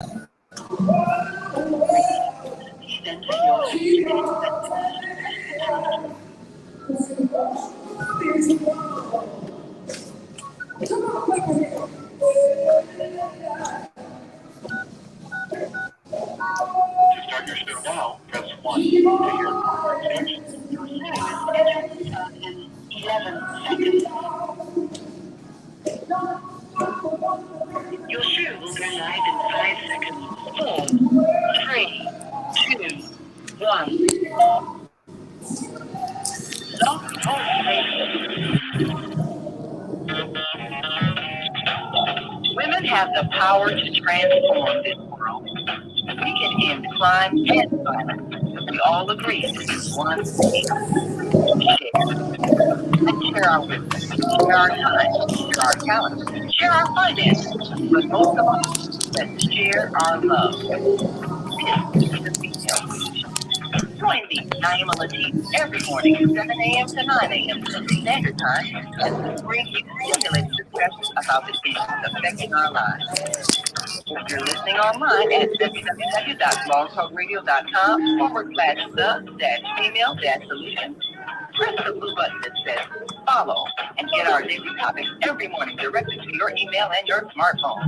Start your show now, press 1. To hear conversation, your time is scheduled to start in 11 seconds. Your show will go live in 5 seconds. 4, 3, 2, 1. Log on radio. Women have the power to transform this world. We can end crime and violence. We all agree to do one thing: share. Let's share our wisdom, share our time, share our talent, share our finances, but most of all, let's share our love. This is the Female Solution. Join me, Naima Latif, every morning at 7 a.m. to 9 a.m. Pacific Standard Time as we bring you stimulating discussions about the issues affecting our lives. If you're listening online at www.blogtalkradio.com/the-female-solution, press the blue button that says follow and get our daily topics every morning directly to your email and your smartphone.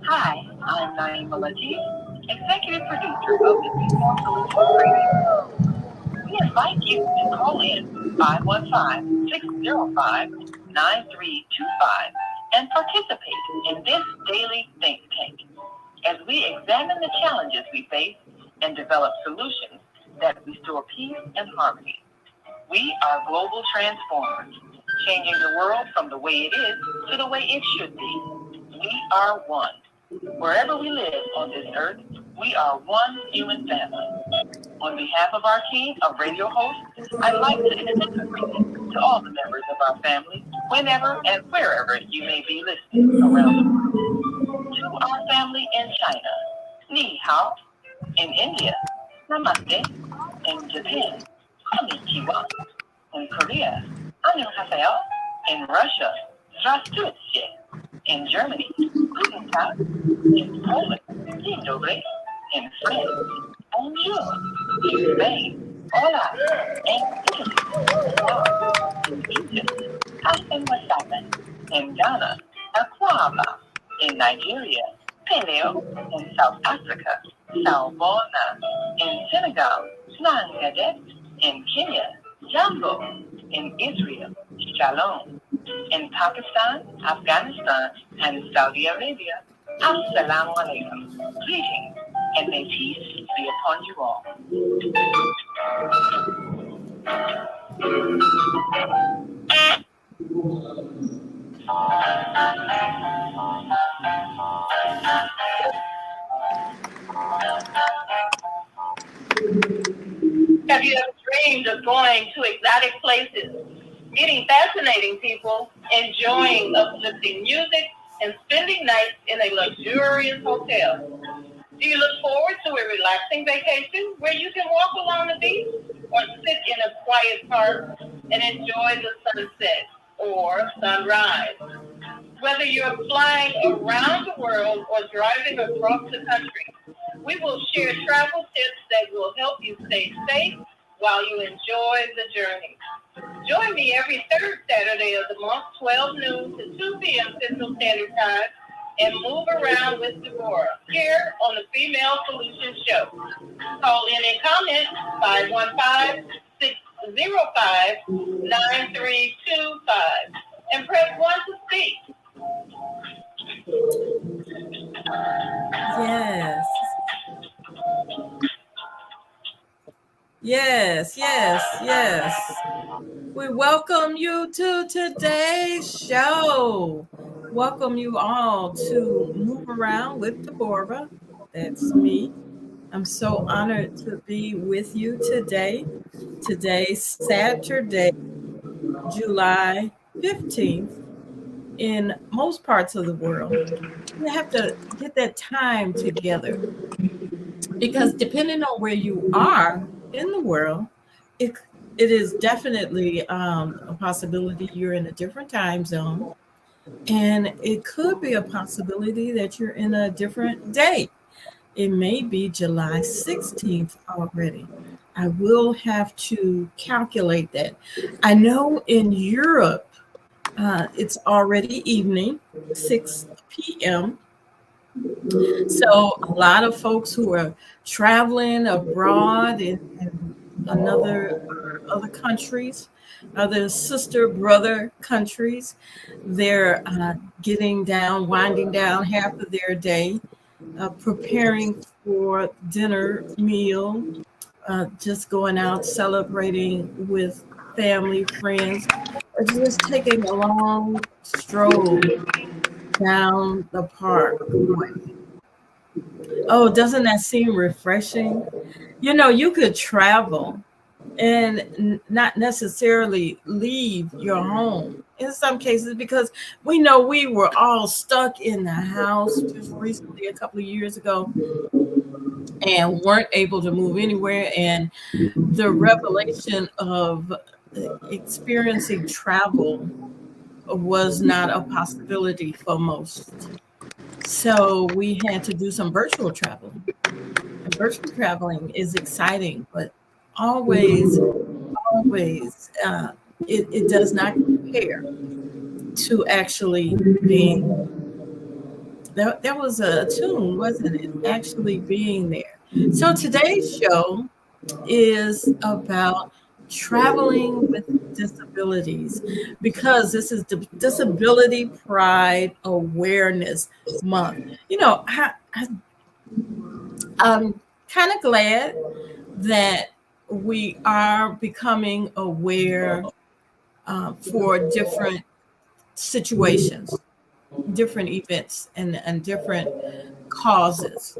Hi, I'm Naima Latif, executive producer of the Female Solution Radio. We invite you to call in 515-605-9325 and participate in this daily think tank as we examine the challenges we face and develop solutions that restore peace and harmony. We are global transformers, changing the world from the way it is to the way it should be. We are one. Wherever we live on this earth, we are one human family. On behalf of our team of radio hosts, I'd like to extend a greeting to all the members of our family, whenever and wherever you may be listening around the world. To our family in China, Ni Hao. In India, Namaste. In Japan, Konnichiwa. In Korea, Annyeonghaseyo. In Russia, Здравствуйте. In Germany, Guten Tag. In Poland, Dzień dobry. In France, Bonjour. In Spain, Hola. In Italy, Ciao. In Egypt, Hacen Wasaben. In Ghana, Akwaba. In Nigeria, Peleo. In South Africa, Salbona. In Senegal, Nangadet. In Kenya, Jambo. In Israel, Shalom. In Pakistan, Afghanistan, and Saudi Arabia, Assalamu alaikum. Greetings, and may peace be upon you all. Have you ever dreamed of going to exotic places, meeting fascinating people, enjoying uplifting music, and spending nights in a luxurious hotel? Do you look forward to a relaxing vacation where you can walk along the beach or sit in a quiet park and enjoy the sunset or sunrise? Whether you're flying around the world or driving across the country, we will share travel tips that will help you stay safe while you enjoy the journey. Join me every third Saturday of the month, 12 noon to 2 p.m. Central Standard Time, and move around with Deborah here on the Female Solution Show. Call in and comment 515-605-9325 and press 1 to speak. Yes. Yes, yes, yes. We welcome you to today's show. Welcome you all to Move Around with Deborah. That's me. I'm so honored to be with you today. Today's Saturday, July 15th. In most parts of the world, you have to get that time together because depending on where you are in the world, it is definitely a possibility you're in a different time zone. And it could be a possibility that you're in a different day. It may be July 16th already. I will have to calculate that. I know in Europe, it's already evening, 6 p.m. So a lot of folks who are traveling abroad in other countries, other sister brother countries, they're winding down half of their day, preparing for dinner meal, just going out celebrating with family, friends, or just taking a long stroll down the parkway. Oh, doesn't that seem refreshing? You could travel and not necessarily leave your home in some cases, because we know we were all stuck in the house just recently, a couple of years ago, and weren't able to move anywhere. And the revelation of experiencing travel was not a possibility for most. So we had to do some virtual traveling. And virtual traveling is exciting, but always, always, it does not compare to actually being there. There was a tune, wasn't it? Actually being there. So today's show is about traveling with disabilities, because this is the Disability Pride Awareness Month. I'm kind of glad that we are becoming aware for different situations, different events, and different causes.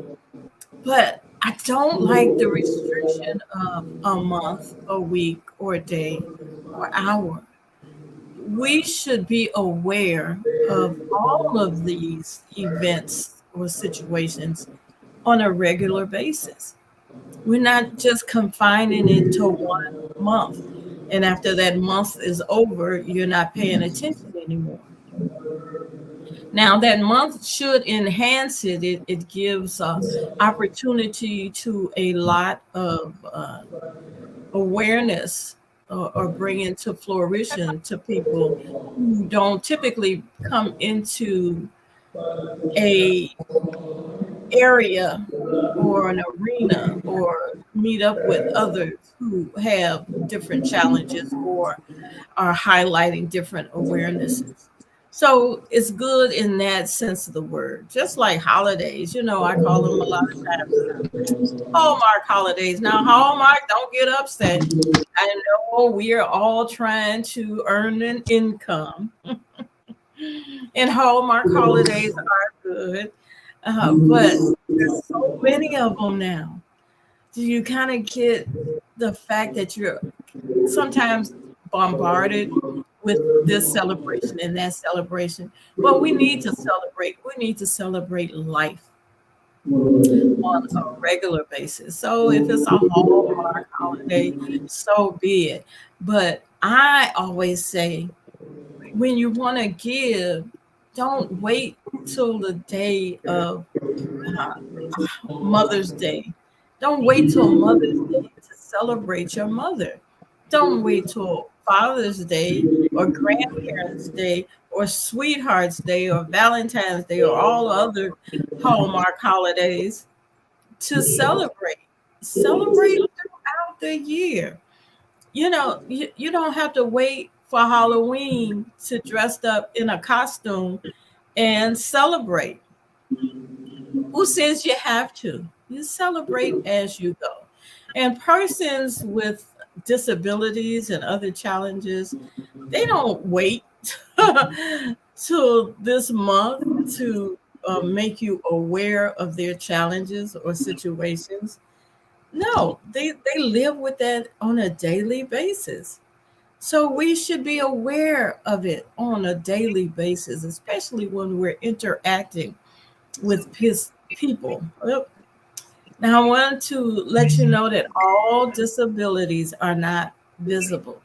But I don't like the restriction of a month, a week, or a day, or hour. We should be aware of all of these events or situations on a regular basis. We're not just confining it to 1 month. And after that month is over, you're not paying attention anymore. Now, that month should enhance it. It gives opportunity to a lot of awareness, or bring into flourishing to people who don't typically come into a area or an arena, or meet up with others who have different challenges or are highlighting different awarenesses. So it's good in that sense of the word. Just like holidays, I call them a lot of times Hallmark holidays. Now, Hallmark, don't get upset. I know we are all trying to earn an income, and Hallmark holidays are good, but there's so many of them now. Do you kind of get the fact that you're sometimes bombarded with this celebration and that celebration? But we need to celebrate. We need to celebrate life on a regular basis. So if it's a Hallmark holiday, so be it. But I always say, when you want to give, don't wait till the day of uh, Mother's Day. Don't wait till Mother's Day to celebrate your mother. Don't wait till Father's Day or Grandparents' Day or Sweetheart's Day or Valentine's Day or all other Hallmark holidays to celebrate. Celebrate throughout the year. You don't have to wait for Halloween to dress up in a costume and celebrate. Who says you have to? You celebrate as you go. And persons with disabilities and other challenges, they don't wait till this month to make you aware of their challenges or situations. No, they live with that on a daily basis. So we should be aware of it on a daily basis, especially when we're interacting with people. Now, I want to let you know that all disabilities are not visible.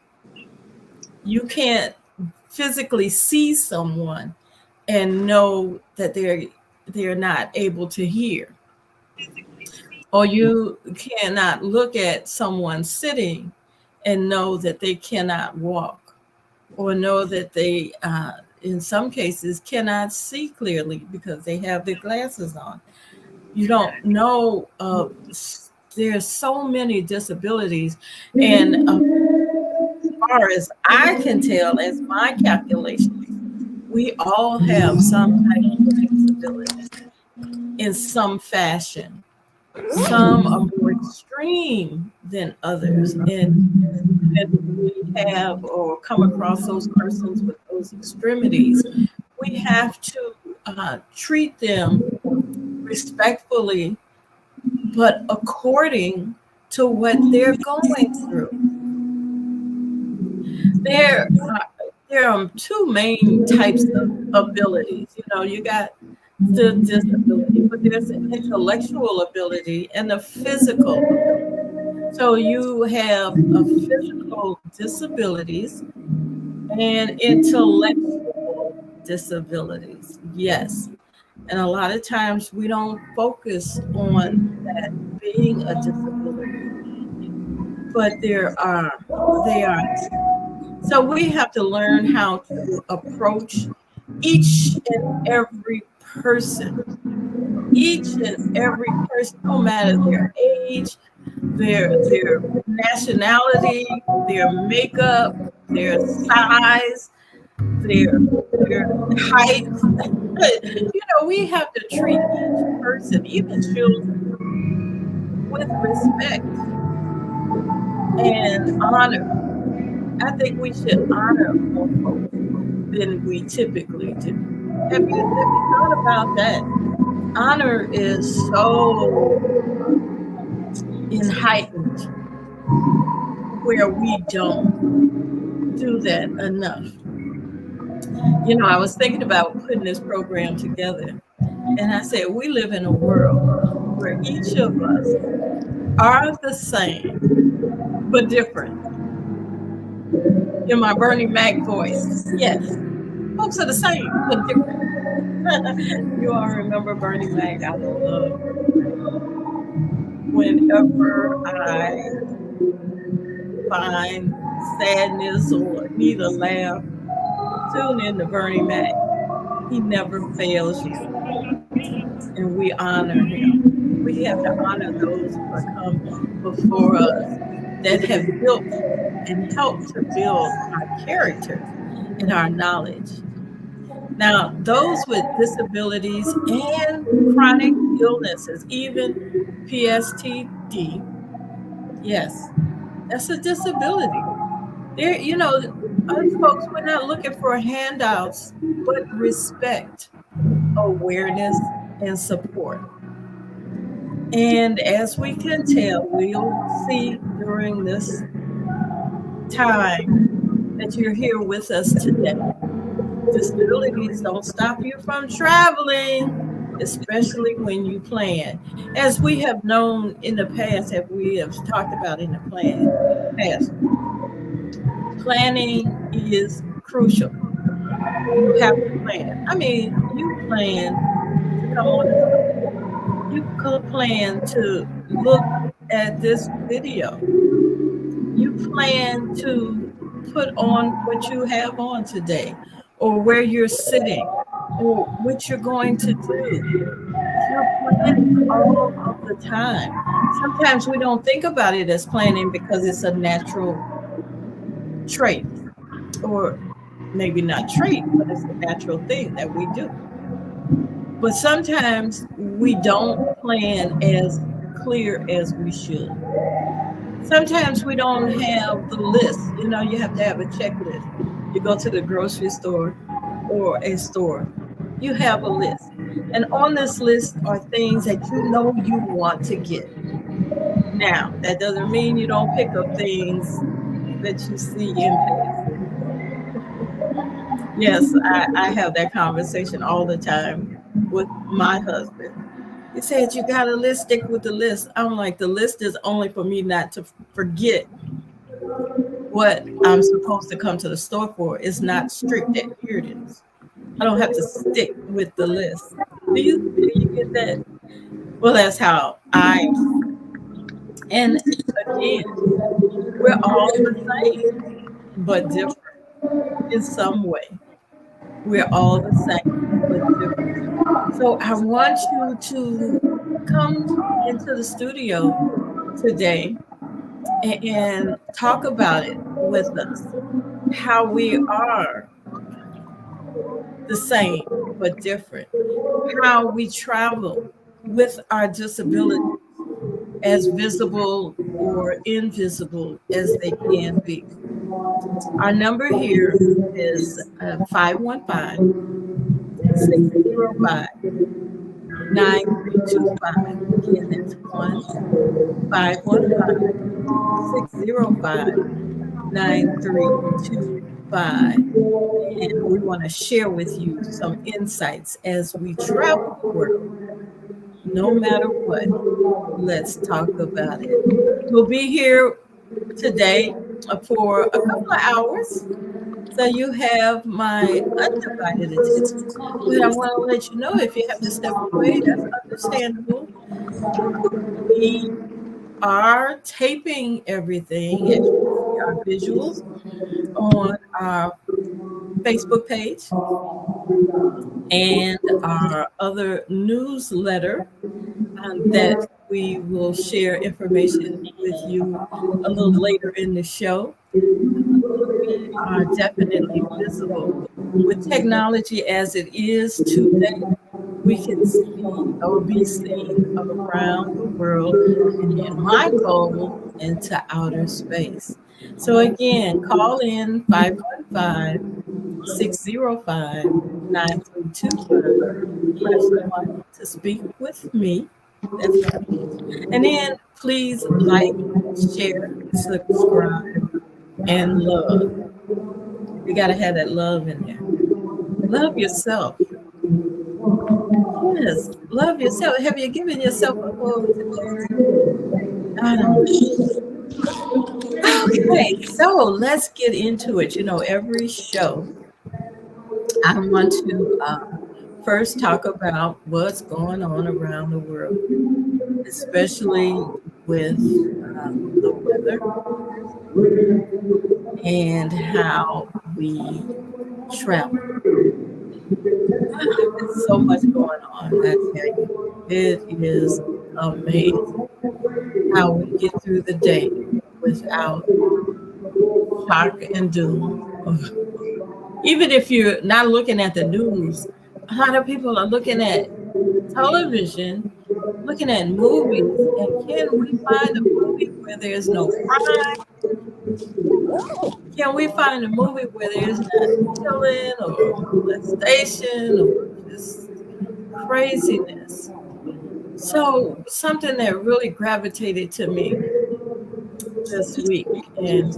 You can't physically see someone and know that they're not able to hear, or you cannot look at someone sitting and know that they cannot walk, or know that they in some cases cannot see clearly because they have their glasses on. You don't know. There's so many disabilities, and as far as I can tell, as my calculations, we all have some type of disability in some fashion. Some are more extreme than others, and when we have or come across those persons with those extremities, we have to treat them respectfully, but according to what they're going through. There are, there are two main types of abilities. You know, you got the disability, but there's an intellectual ability and a physical ability. So you have a physical disabilities and intellectual disabilities. Yes. And a lot of times we don't focus on that being a disability, but they are there. So we have to learn how to approach each and every person, each and every person, no matter their age, their nationality, their makeup, their size, their their height. You know, we have to treat each person, even children, with respect and honor. I think we should honor more folks than we typically do. Have you thought about that? Honor is so heightened where we don't do that enough. You know, I was thinking about putting this program together, and I said, we live in a world where each of us are the same, but different. In my Bernie Mac voice, yes, folks are the same, but different. You all remember Bernie Mac? I love Bernie Mac. Whenever I find sadness or need a laugh, tune in to Bernie Mac. He never fails you, and we honor him. We have to honor those who have come before us that have built and helped to build our character and our knowledge. Now, those with disabilities and chronic illnesses, even PSTD, yes, that's a disability. There, you know, us folks, we're not looking for handouts, but respect, awareness, and support. And as we can tell, we'll see during this time that you're here with us today. Disabilities don't stop you from traveling, especially when you plan. As we have known in the past, as we have talked about in the past, planning is crucial. You have to plan. I mean, you plan to come on the show. You could plan to look at this video. You plan to put on what you have on today, or where you're sitting, or what you're going to do. You're planning all of the time. Sometimes we don't think about it as planning because it's a natural trait, or maybe not trait, but it's a natural thing that we do. But sometimes we don't plan as clear as we should. Sometimes we don't have the list. You know, you have to have a checklist. You go to the grocery store or a store, you have a list. And on this list are things that you know you want to get. Now, that doesn't mean you don't pick up things that you see in passing. Yes, I have that conversation all the time with my husband. He said, you got to list, stick with the list. I'm like, the list is only for me not to forget what I'm supposed to come to the store for. It's not strict adherence. I don't have to stick with the list. Do you get that? Well, that's how I and again, we're all the same, but different in some way. We're all the same, but different. So I want you to come into the studio today and talk about it with us. How we are the same, but different. How we travel with our disabilities, as visible or invisible as they can be. Our number here is 515 Again, that's 1-515-605-9325. And we want to share with you some insights as we travel the world. No matter what, let's talk about it. We'll be here today for a couple of hours. So you have my undivided attention. But I want to let you know if you have to step away, that's understandable. We are taping everything, as you can see our visuals on our Facebook page and our other newsletter that we will share information with you a little later in the show. We are definitely visible. With technology as it is today, we can see or be seen around the world, and in my goal, into outer space. So again, call in 515-605-9325. Press 1 to speak with me. That's me. And then please like, share, subscribe, and love. You got to have that love in there. Love yourself. Yes, love yourself. Have you given yourself a hug today? I don't know. Okay, so let's get into it. You know, every show, I want to first talk about what's going on around the world, especially with the weather and how we travel. There's so much going on, I tell you. It is amazing how we get through the day without shock and doom. Even if you're not looking at the news, a lot of people are looking at television, looking at movies, and can we find a movie where there's no crime? Can we find a movie where there's not killing or molestation or just craziness? So something that really gravitated to me this week, and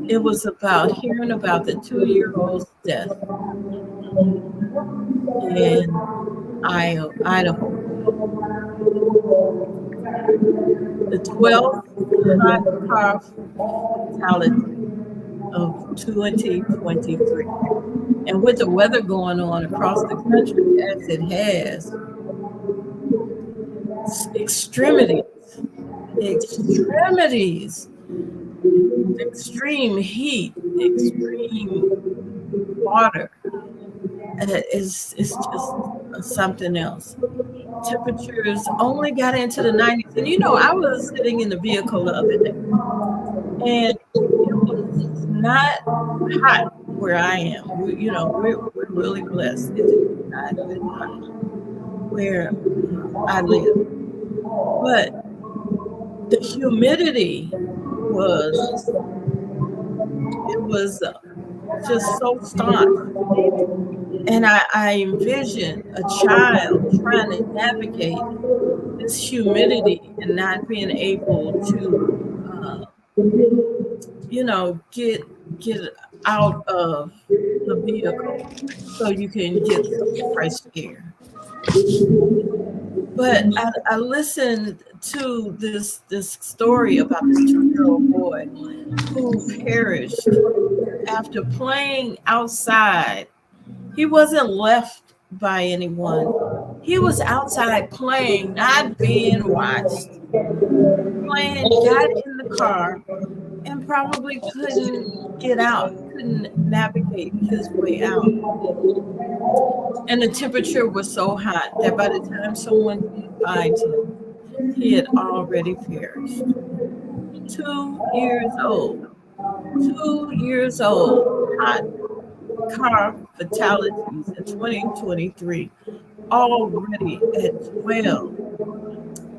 it was about hearing about the 2-year-old's death in Idaho. The 12th hot car fatality of 2023. And with the weather going on across the country as it has, extremities, extreme heat, extreme water. It's just something else. Temperatures only got into the 90s. And you know, I was sitting in the vehicle the other day, and it was not hot where I am. We're really blessed. It has not been hot where I live. But the humidity was just so staunch. And I envisioned a child trying to navigate this humidity and not being able to, get out of the vehicle so you can get some fresh air. But I listened to this story about this 2-year-old boy who perished after playing outside, he wasn't left by anyone. He was outside playing, not being watched. Playing, got in the car, and probably couldn't get out, couldn't navigate his way out. And the temperature was so hot that by the time someone did find him, he had already perished. 2 years old. 2 years old. Hot car fatalities in 2023, already at 12.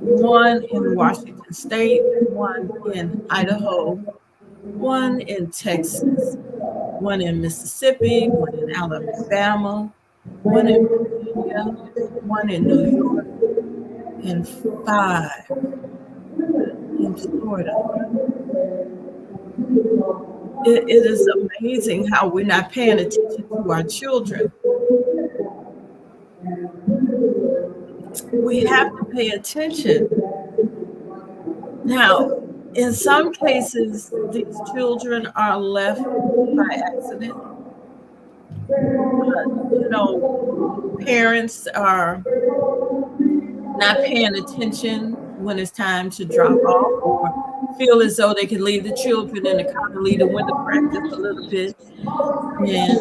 One in Washington State, one in Idaho, one in Texas, one in Mississippi, one in Alabama, one in Virginia, one in New York, and 5 in Florida. It is amazing how we're not paying attention to our children. We have to pay attention. Now, in some cases, these children are left by accident. Parents are not paying attention when it's time to drop off, or feel as though they can leave the children in the car, leave the window cracked just a little bit, and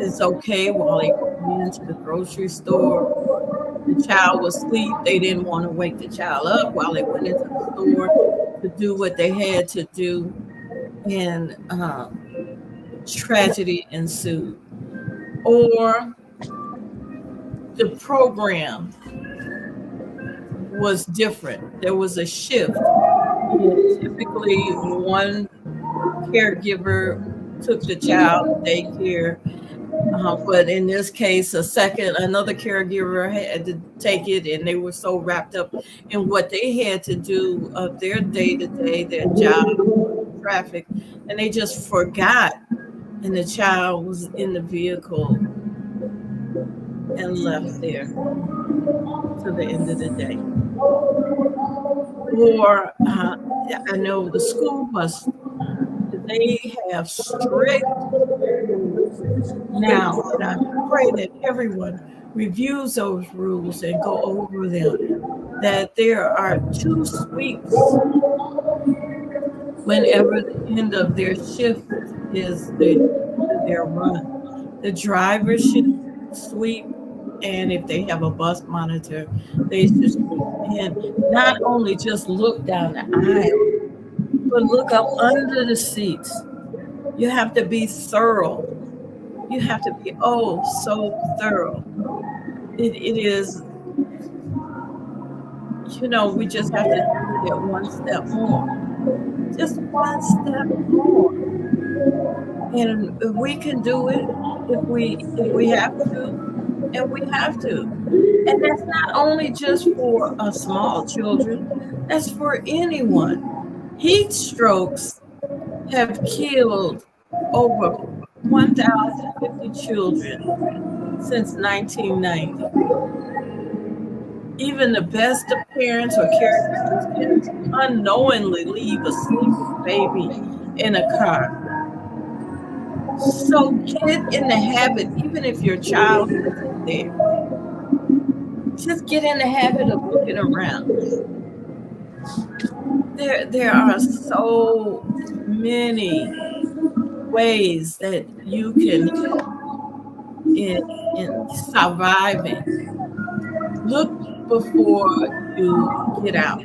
it's okay while they go into the grocery store. The child was asleep. They didn't want to wake the child up while they went into the store to do what they had to do, and tragedy ensued. Or the program was different. There was a shift. Typically, one caregiver took the child to daycare, but in this case, another caregiver had to take it, and they were so wrapped up in what they had to do of their day-to-day, their job, traffic, and they just forgot, and the child was in the vehicle and left there to the end of the day. Or I know the school bus, they have strict rules now, and I pray that everyone reviews those rules and go over them, that there are 2 sweeps whenever the end of their shift is the end of their run. The driver should sweep, and if they have a bus monitor, they should sweep. And not only just look down the aisle, but look up under the seats. You have to be thorough. You have to be so thorough. It is, we just have to get one step more. Just one step more. And we can do it if we have to, and we have to. And that's not only just for small children, that's for anyone. Heat strokes have killed over 1,050 children since 1990. Even the best of parents or caregivers can unknowingly leave a sleeping baby in a car. So get in the habit, even if your child isn't there, just get in the habit of looking around. There are so many ways that you can help in surviving. Look before you get out.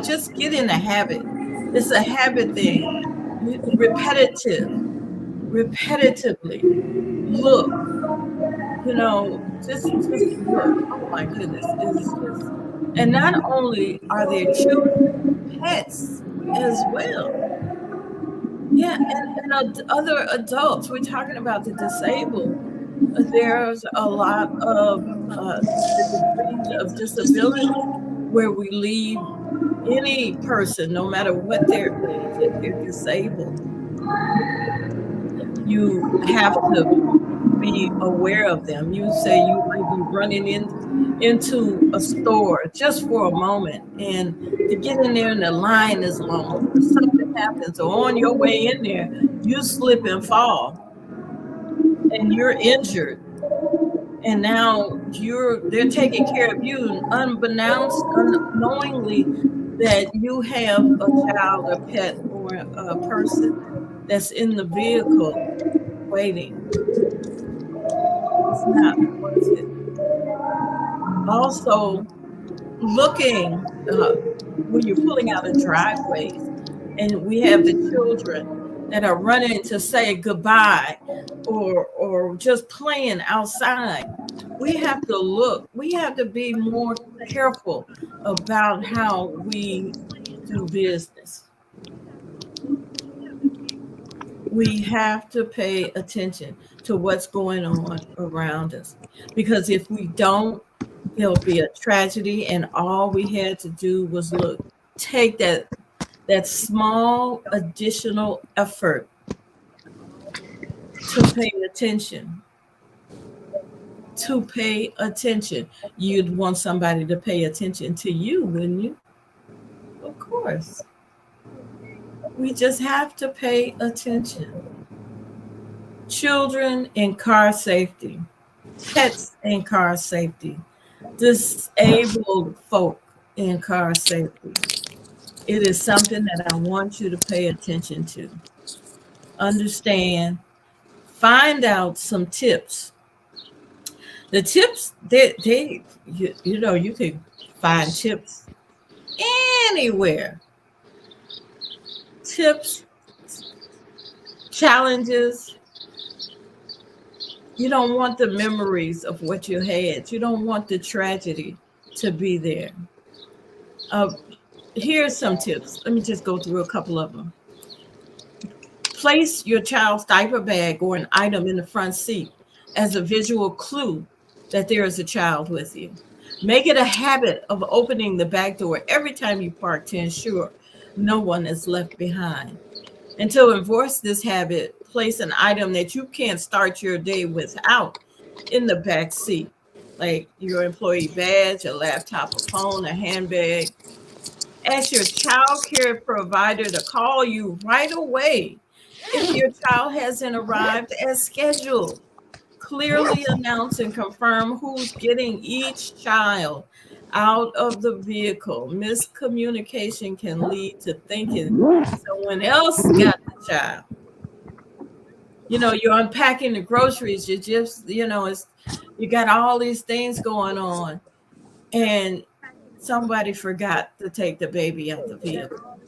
Just get in the habit. It's a habit thing. Repetitively look. Just look. Oh my goodness, it's just. And not only are there children, pets as well. Yeah, and other adults. We're talking about the disabled. There's a lot of degrees of disability where we leave any person, no matter what their age, if they're disabled. You have to be aware of them. You say you might be running into a store just for a moment, and to get in there and the line is long, or something happens. So on your way in there, you slip and fall and you're injured. And now they're taking care of you unknowingly that you have a child, a pet, or a person that's in the vehicle waiting. It's not worth it. Also, looking when you're pulling out of driveways and we have the children that are running to say goodbye or just playing outside, we have to look. We have to be more careful about how we do business. We have to pay attention to what's going on around us, because if we don't, there'll be a tragedy. And all we had to do was look, take that small additional effort to pay attention. To pay attention. You'd want somebody to pay attention to you, wouldn't you? Of course. We just have to pay attention. Children in car safety, pets in car safety, disabled folk in car safety. It is something that I want you to pay attention to. Understand, find out some tips. The tips, you can find tips anywhere. Tips, challenges. You don't want the memories of what you had. You don't want the tragedy to be there. Uh, Here's some tips. Let me just go through a couple of them. Place your child's diaper bag or an item in the front seat as a visual clue that there is a child with you. Make it a habit of opening the back door every time you park to ensure no one is left behind. And to enforce this habit, place an item that you can't start your day without in the back seat, like your employee badge, a laptop, a phone, a handbag. Ask your child care provider to call you right away if your child hasn't arrived as scheduled. Clearly announce and confirm who's getting each child out of the vehicle. Miscommunication can lead to thinking someone else got the child. You're unpacking the groceries. You just, you got all these things going on, and somebody forgot to take the baby out the vehicle.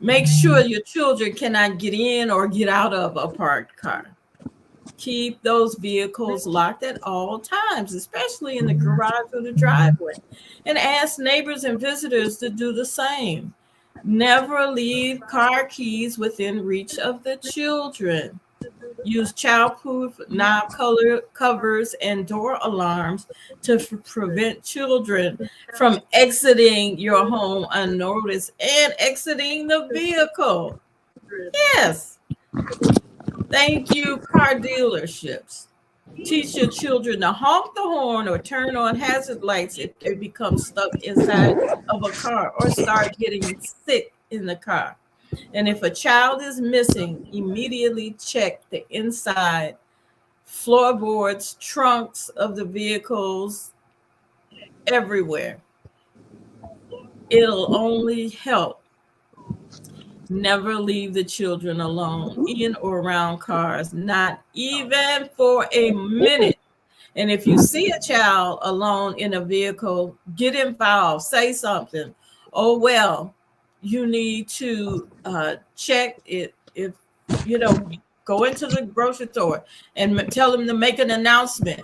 Make sure your children cannot get in or get out of a parked car. Keep those vehicles locked at all times, especially in the garage or the driveway. And ask neighbors and visitors to do the same. Never leave car keys within reach of the children. Use childproof knob covers and door alarms to prevent children from exiting your home unnoticed and exiting the vehicle. Yes. Thank you, car dealerships. Teach your children to honk the horn or turn on hazard lights if they become stuck inside of a car or start getting sick in the car. And if a child is missing, immediately check the inside floorboards, trunks of the vehicles, everywhere. It'll only help. Never leave the children alone in or around cars, not even for a minute. And if you see a child alone in a vehicle, get involved, say something. Oh, well, you need to check it. If, go into the grocery store and tell them to make an announcement.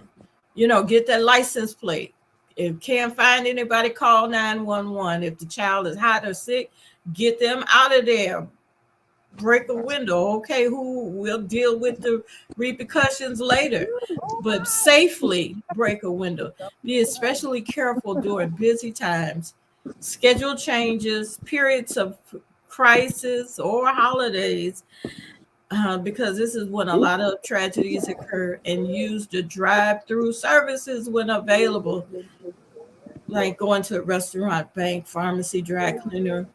Get that license plate. If can't find anybody, call 911. If the child is hot or sick, get them out of there. Break a window. Okay, who will deal with the repercussions later? But safely break a window. Be especially careful during busy times, schedule changes, periods of crisis, or holidays, because this is when a lot of tragedies occur. And use the drive-through services when available, like going to a restaurant, bank, pharmacy, dry cleaner,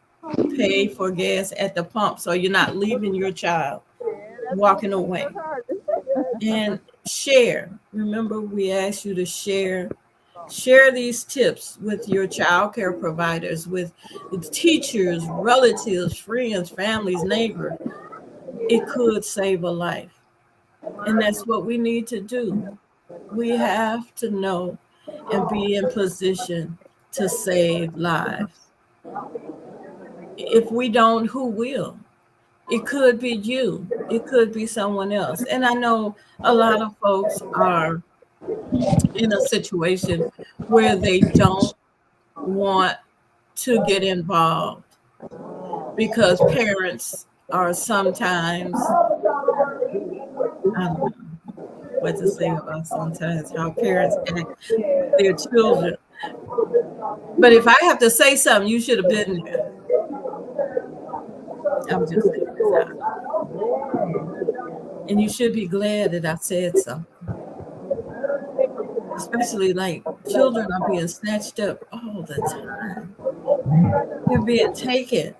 pay for gas at the pump so you're not leaving your child walking away. And share. Remember, we asked you to share. Share these tips with your child care providers, with teachers, relatives, friends, families, neighbors. It could save a life. And that's what we need to do. We have to know and be in position to save lives. If we don't, who will? It could be you. It could be someone else. And I know a lot of folks are in a situation where they don't want to get involved because parents are sometimes, I don't know what to say about sometimes how parents act with their children. But if I have to say something, you should have been there. I'm just saying this out. And you should be glad that I said so. Especially like children are being snatched up all the time. They're being taken.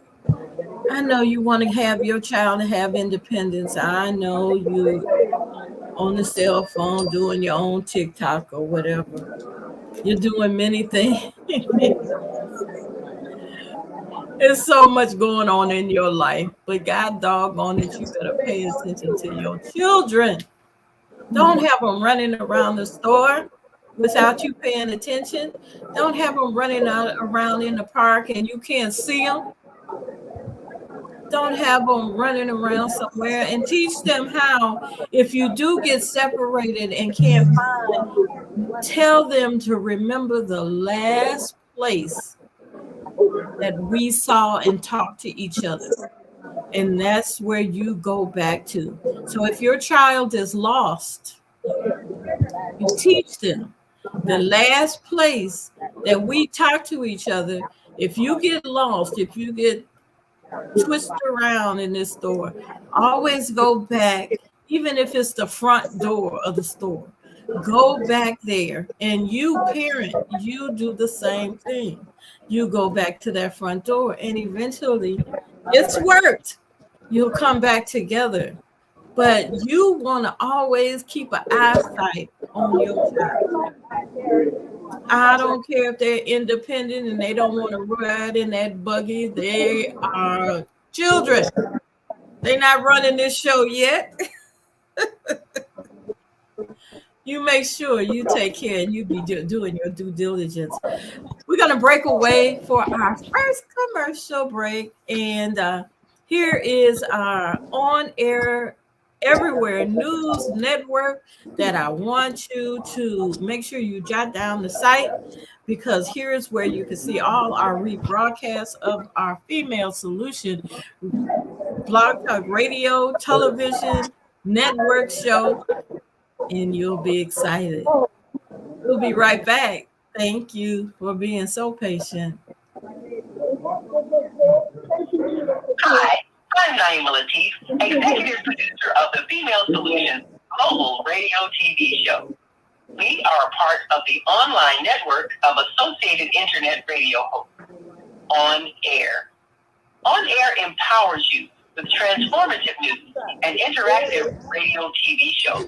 I know you want to have your child to have independence. I know you on the cell phone doing your own TikTok or whatever. You're doing many things. There's so much going on in your life, but God doggone it, you better pay attention to your children. Don't have them running around the store without you paying attention. Don't have them running out around in the park and you can't see them. Don't have them running around somewhere, and teach them how, if you do get separated and can't find, tell them to remember the last place that we saw and talked to each other. And that's where you go back to. So if your child is lost, you teach them the last place that we talk to each other. If you get lost, if you get twisted around in this store, always go back, even if it's the front door of the store. Go back there, and you, parent, you do the same thing. You go back to that front door, and eventually it's worked. You'll come back together. But you want to always keep an eyesight on your child. I don't care if they're independent and they don't want to ride in that buggy. They are children. They're not running this show yet. You make sure you take care and you be doing your due diligence. We're going to break away for our first commercial break. And here is our on-air everywhere news network that I want you to make sure you jot down the site, because here is where you can see all our rebroadcasts of our Female Solution Blog Talk Radio, television, network show, and you'll be excited. We'll be right back. Thank you for being so patient. Hi, I'm Naima Latif, executive producer of the Female Solutions Global Radio TV show. We are a part of the online network of Associated Internet Radio hosts, On Air. On Air empowers you with transformative news and interactive radio TV shows.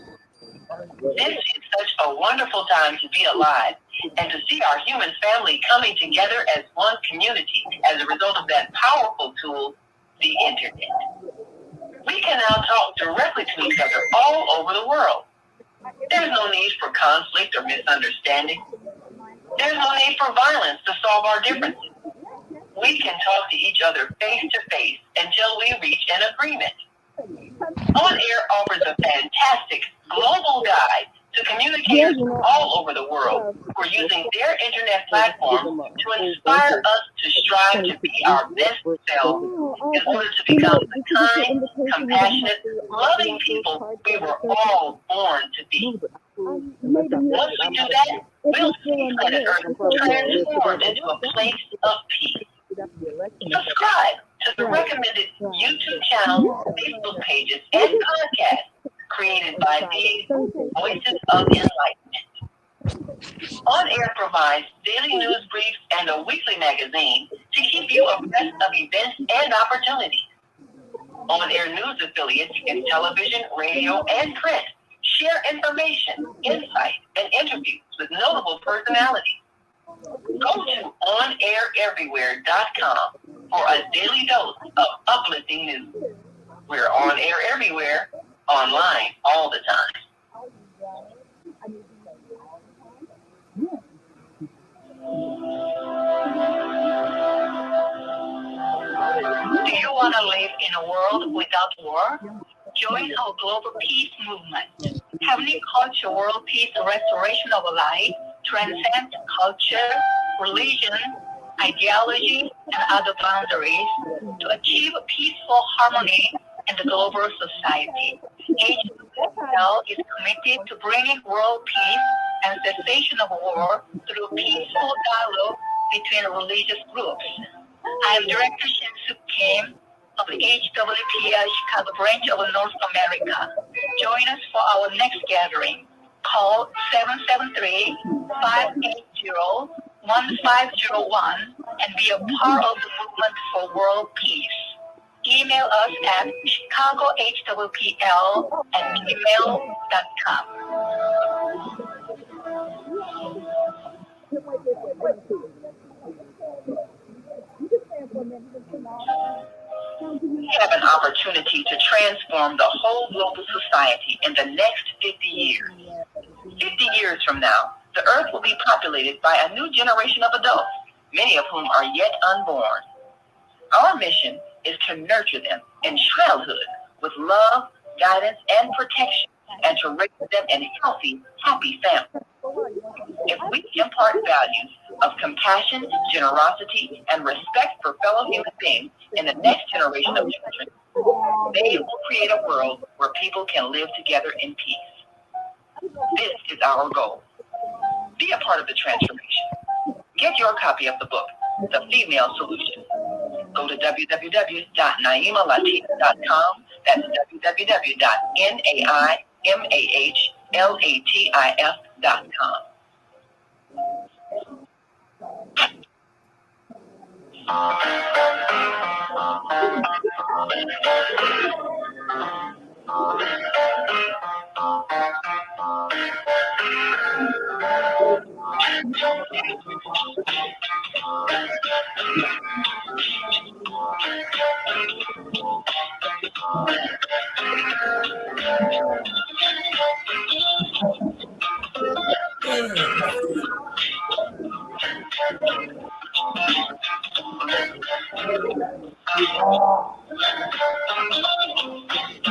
This is such a wonderful time to be alive and to see our human family coming together as one community as a result of that powerful tool, the internet. We can now talk directly to each other all over the world. There's no need for conflict or misunderstanding. There's no need for violence to solve our differences. We can talk to each other face to face until we reach an agreement. On Air offers a fantastic global guide to communicators all over the world who are using their internet platform to inspire us to strive to be our best selves in order to become the kind, compassionate, loving people we were all born to be. Once we do that, we'll see planet Earth transformed into a place of peace. Subscribe to the recommended YouTube channels, Facebook pages, and podcasts created by these Voices of Enlightenment. On Air provides daily news briefs and a weekly magazine to keep you abreast of events and opportunities. On Air News affiliates in television, radio, and print share information, insight, and interviews with notable personalities. Go to onaireverywhere.com for a daily dose of uplifting news. We're on air everywhere, online all the time. Do you want to live in a world without war? Join our global peace movement. Heavenly Culture World Peace Restoration of Life transcends culture, religion, ideology, and other boundaries to achieve peaceful harmony in the global society. HCL is committed to bringing world peace and cessation of war through peaceful dialogue between religious groups. I am Director Shin-Suk Kim of the HWPI Chicago branch of North America. Join us for our next gathering. Call 773-580-1501 and be a part of the movement for world peace. Email us at chicagohwpl@gmail.com. We have an opportunity to transform the whole global society in the next 50 years. 50 years from now, the earth will be populated by a new generation of adults, many of whom are yet unborn. Our mission is to nurture them in childhood with love, guidance, and protection, and to raise them in healthy, happy families. If we impart values of compassion, generosity, and respect for fellow human beings in the next generation of children, they will create a world where people can live together in peace. This is our goal. Be a part of the transformation. Get your copy of the book, The Female Solution. Go to www.naimalatif.com. That's www.naimalatif.com.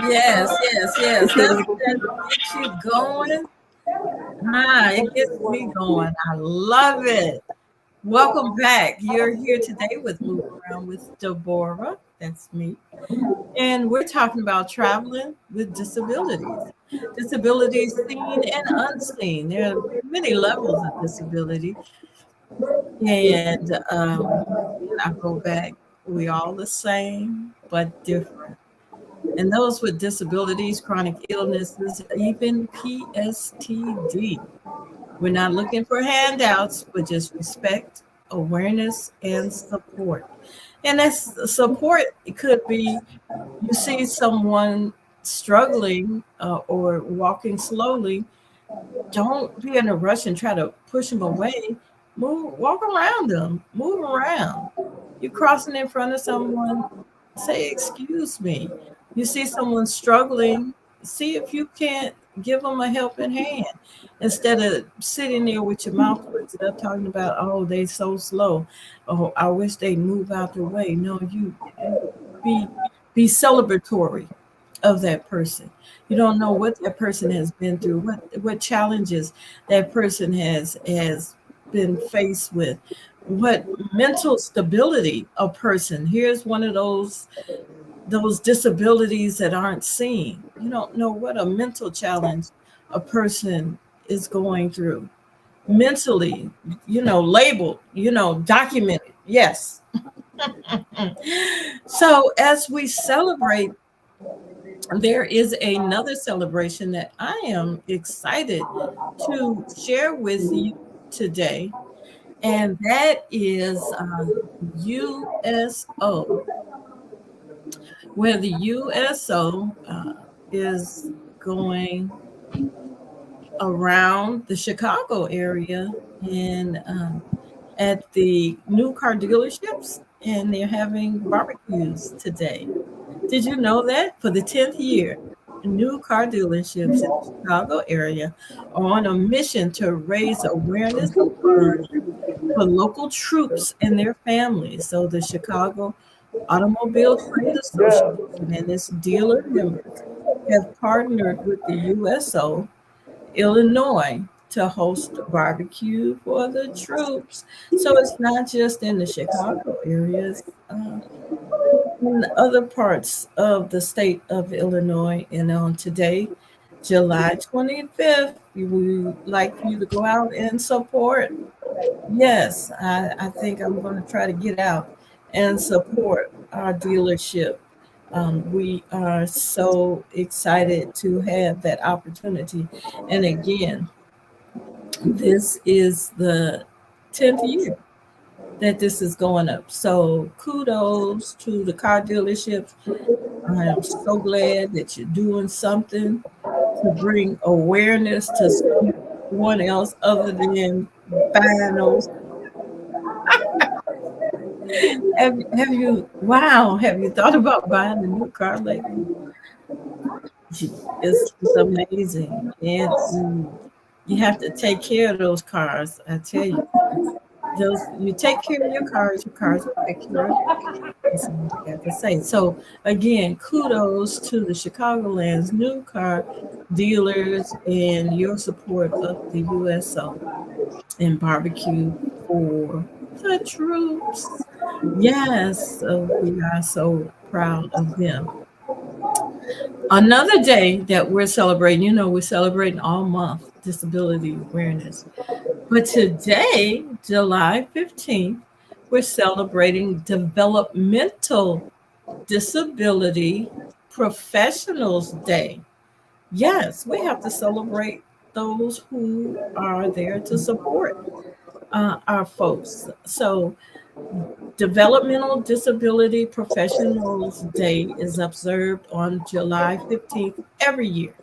Yes. That gets you going. It gets me going. I love it. Welcome back. You're here today with Move Around with Deborah. That's me. And we're talking about traveling with disabilities. Disabilities seen and unseen. There are many levels of disability. And I go back, we all the same, but different. And those with disabilities, chronic illnesses, even PTSD. We're not looking for handouts, but just respect, awareness, and support. And that's support. It could be you see someone struggling or walking slowly. Don't be in a rush and try to push them away. Walk around them, move around. You're crossing in front of someone, say, "Excuse me." You see someone struggling, see if you can't give them a helping hand instead of sitting there with your mouth twisted up talking about, "Oh, they so slow. Oh, I wish they'd move out the way." No, you be celebratory of that person. You don't know what that person has been through, what challenges that person has been faced with, what mental stability a person. Here's one of those disabilities that aren't seen. You don't know what a mental challenge a person is going through. Mentally, labeled, documented. Yes. So as we celebrate there is another celebration that I am excited to share with you today, and that is USO, where the USO is going around the Chicago area and at the new car dealerships, and they're having barbecues today. Did you know that for the 10th year, new car dealerships in the Chicago area are on a mission to raise awareness and funds for local troops and their families? So the Chicago Automobile Trade Association and its dealer members have partnered with the USO Illinois to host a barbecue for the troops. So it's not just in the Chicago area, it's in other parts of the state of Illinois. And on today, July 25th, we would like for you to go out and support. Yes, I think I'm going to try to get out and support our dealership. We are so excited to have that opportunity. And again, this is the 10th year that this is going up. So kudos to the car dealerships. I am so glad that you're doing something to bring awareness to someone else other than buying those. Have you, wow, have you thought about buying a new car lately? It's amazing. And you have to take care of those cars. I tell you, those you take care of your cars will take care of. That's all I got to say. So again, kudos to the Chicagoland's new car dealers and your support of the USO and barbecue for the troops. Yes, so we are so proud of them. Another day that we're celebrating, we're celebrating all month disability awareness. But today, July 15th, we're celebrating Developmental Disability Professionals Day. Yes, we have to celebrate those who are there to support our folks. So, Developmental Disability Professionals Day is observed on July 15th every year.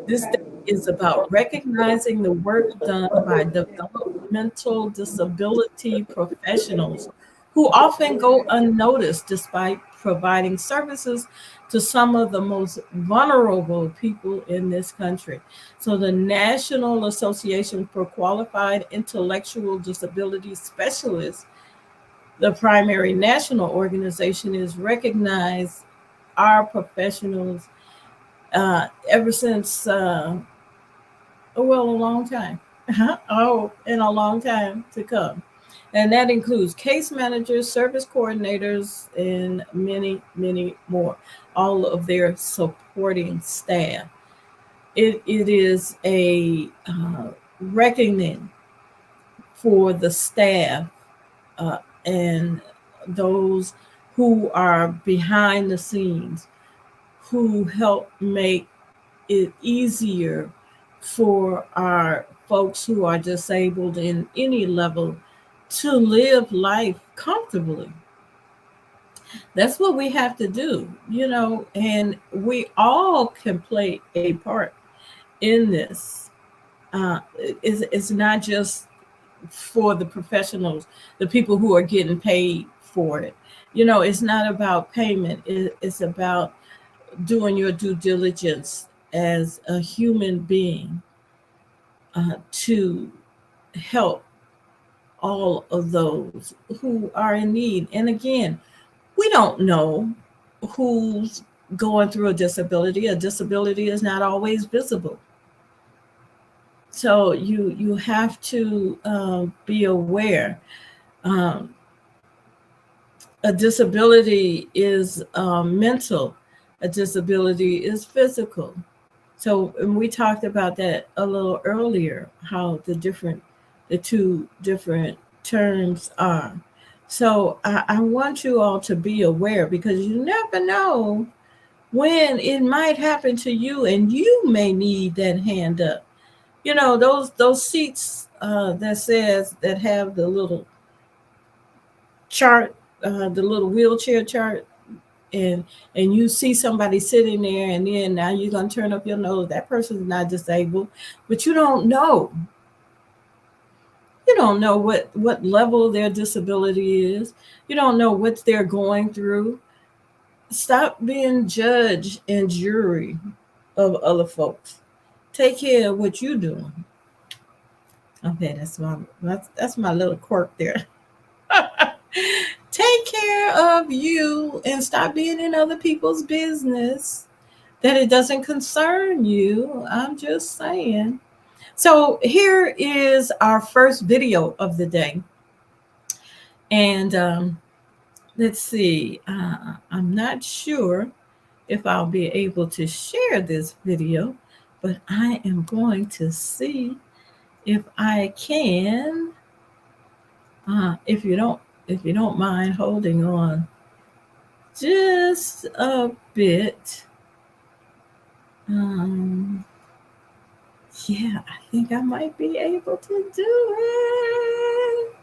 This day is about recognizing the work done by developmental disability professionals who often go unnoticed despite providing services to some of the most vulnerable people in this country. So, the National Association for Qualified Intellectual Disability Specialists, the primary national organization, is recognized our professionals ever since well, a long time. Oh, and a long time to come. And that includes case managers, service coordinators, and many, many more, all of their supporting staff. It is a reckoning for the staff and those who are behind the scenes, who help make it easier for our folks who are disabled in any level to live life comfortably. That's what we have to do, and we all can play a part in this. It's not just for the professionals, the people who are getting paid for it. It's not about payment, it's about doing your due diligence as a human being to help all of those who are in need. And again, we don't know who's going through a disability. A disability is not always visible. So you have to be aware. Um, a disability is mental. A disability is physical. So, and we talked about that a little earlier, how the two different terms are. So I want you all to be aware, because you never know when it might happen to you and you may need that hand up. You know, those seats that says that have the little chart, the little wheelchair chart, and you see somebody sitting there, and then now you're gonna turn up your nose. That person's not disabled, but you don't know. You don't know what level their disability is. You don't know what they're going through. Stop being judge and jury of other folks. Take care of what you're doing. Okay, that's my little quirk there. Take care of you and stop being in other people's business that it doesn't concern you. I'm just saying. So here is our first video of the day. And let's see. I'm not sure if I'll be able to share this video, but I am going to see if I can. If you don't mind holding on just a bit. Um, yeah, I think I might be able to do it.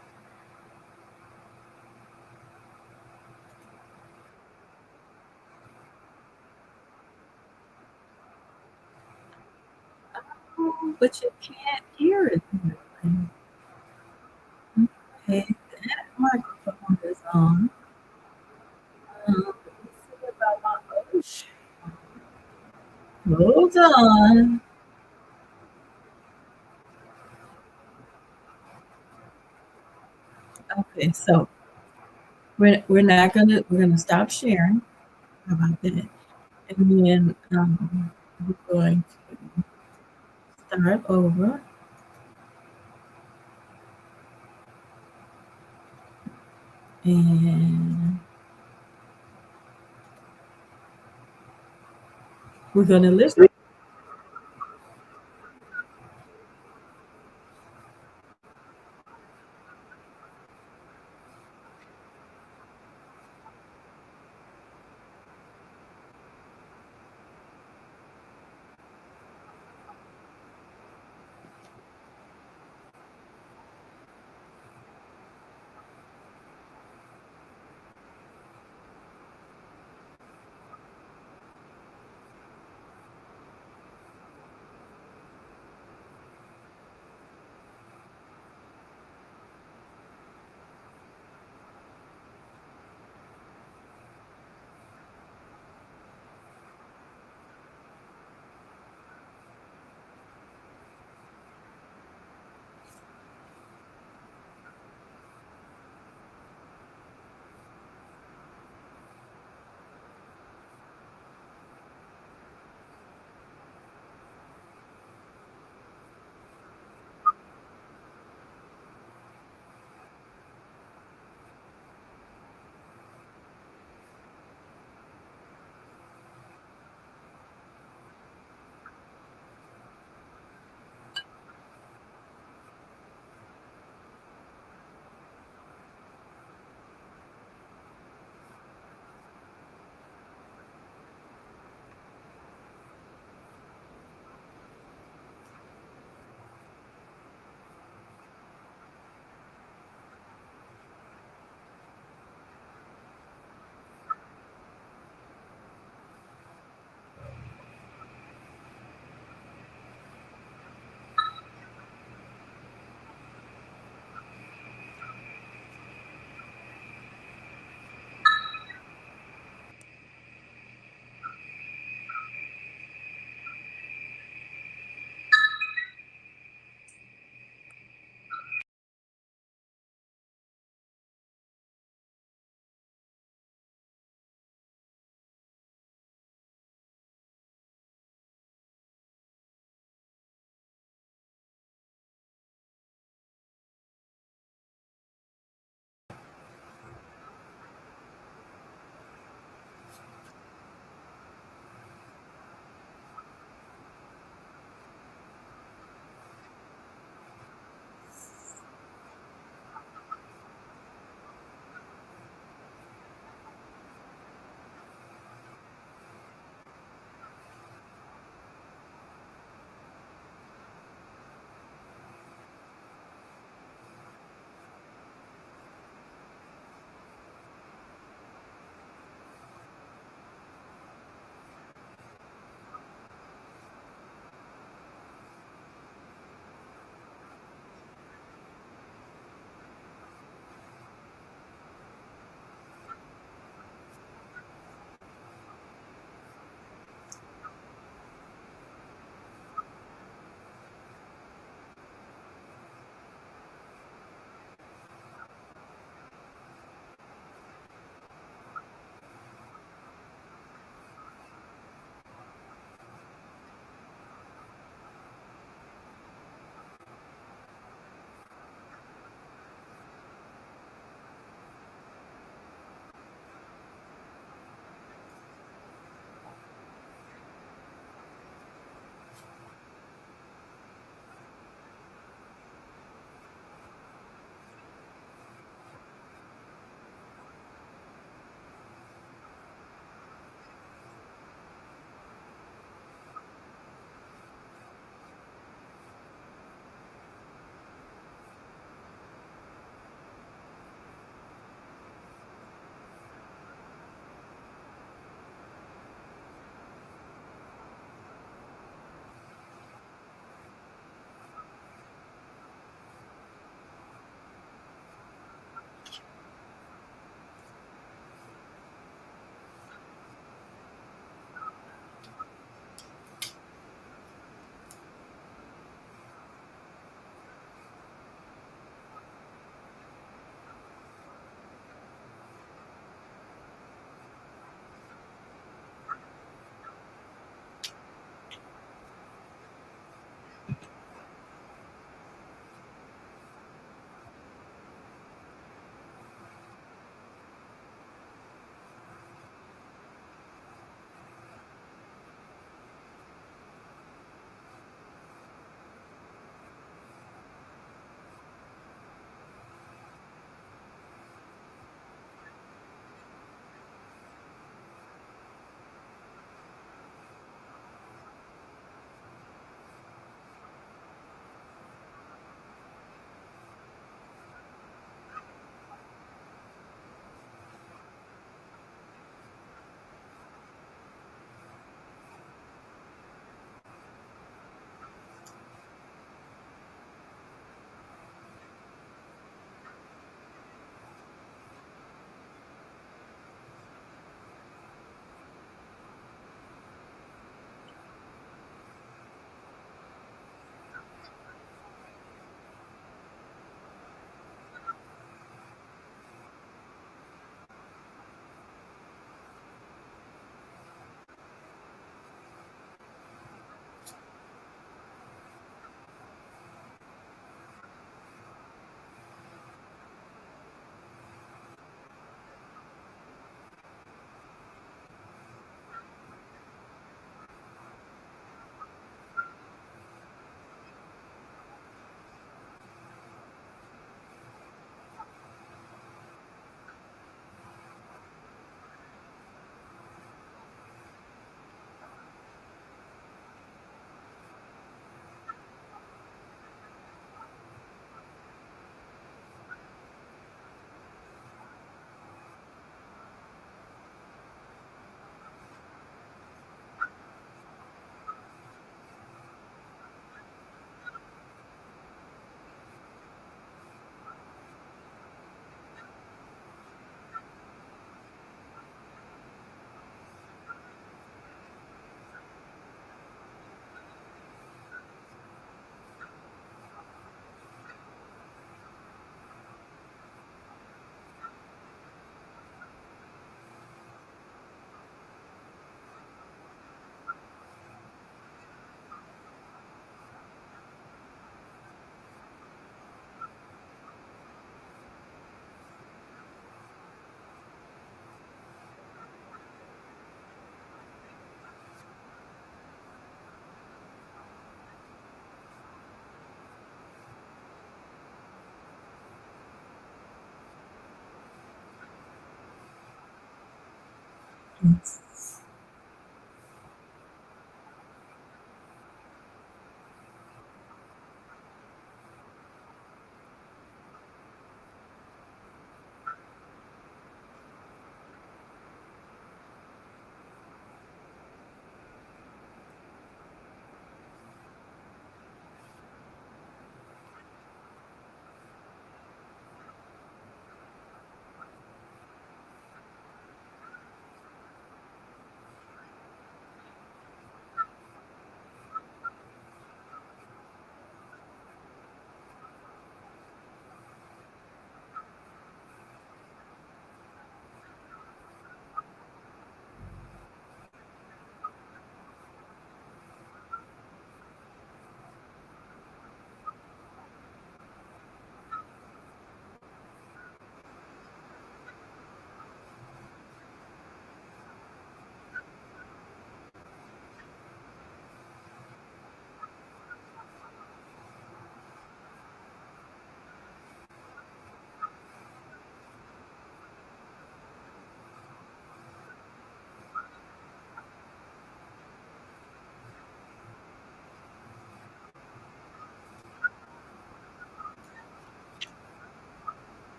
Oh, but you can't hear it. Okay, that microphone is on. Let's see about my ocean. Hold on. Okay, so we're gonna stop sharing. How about that? And then we're going to start over, and we're gonna listen.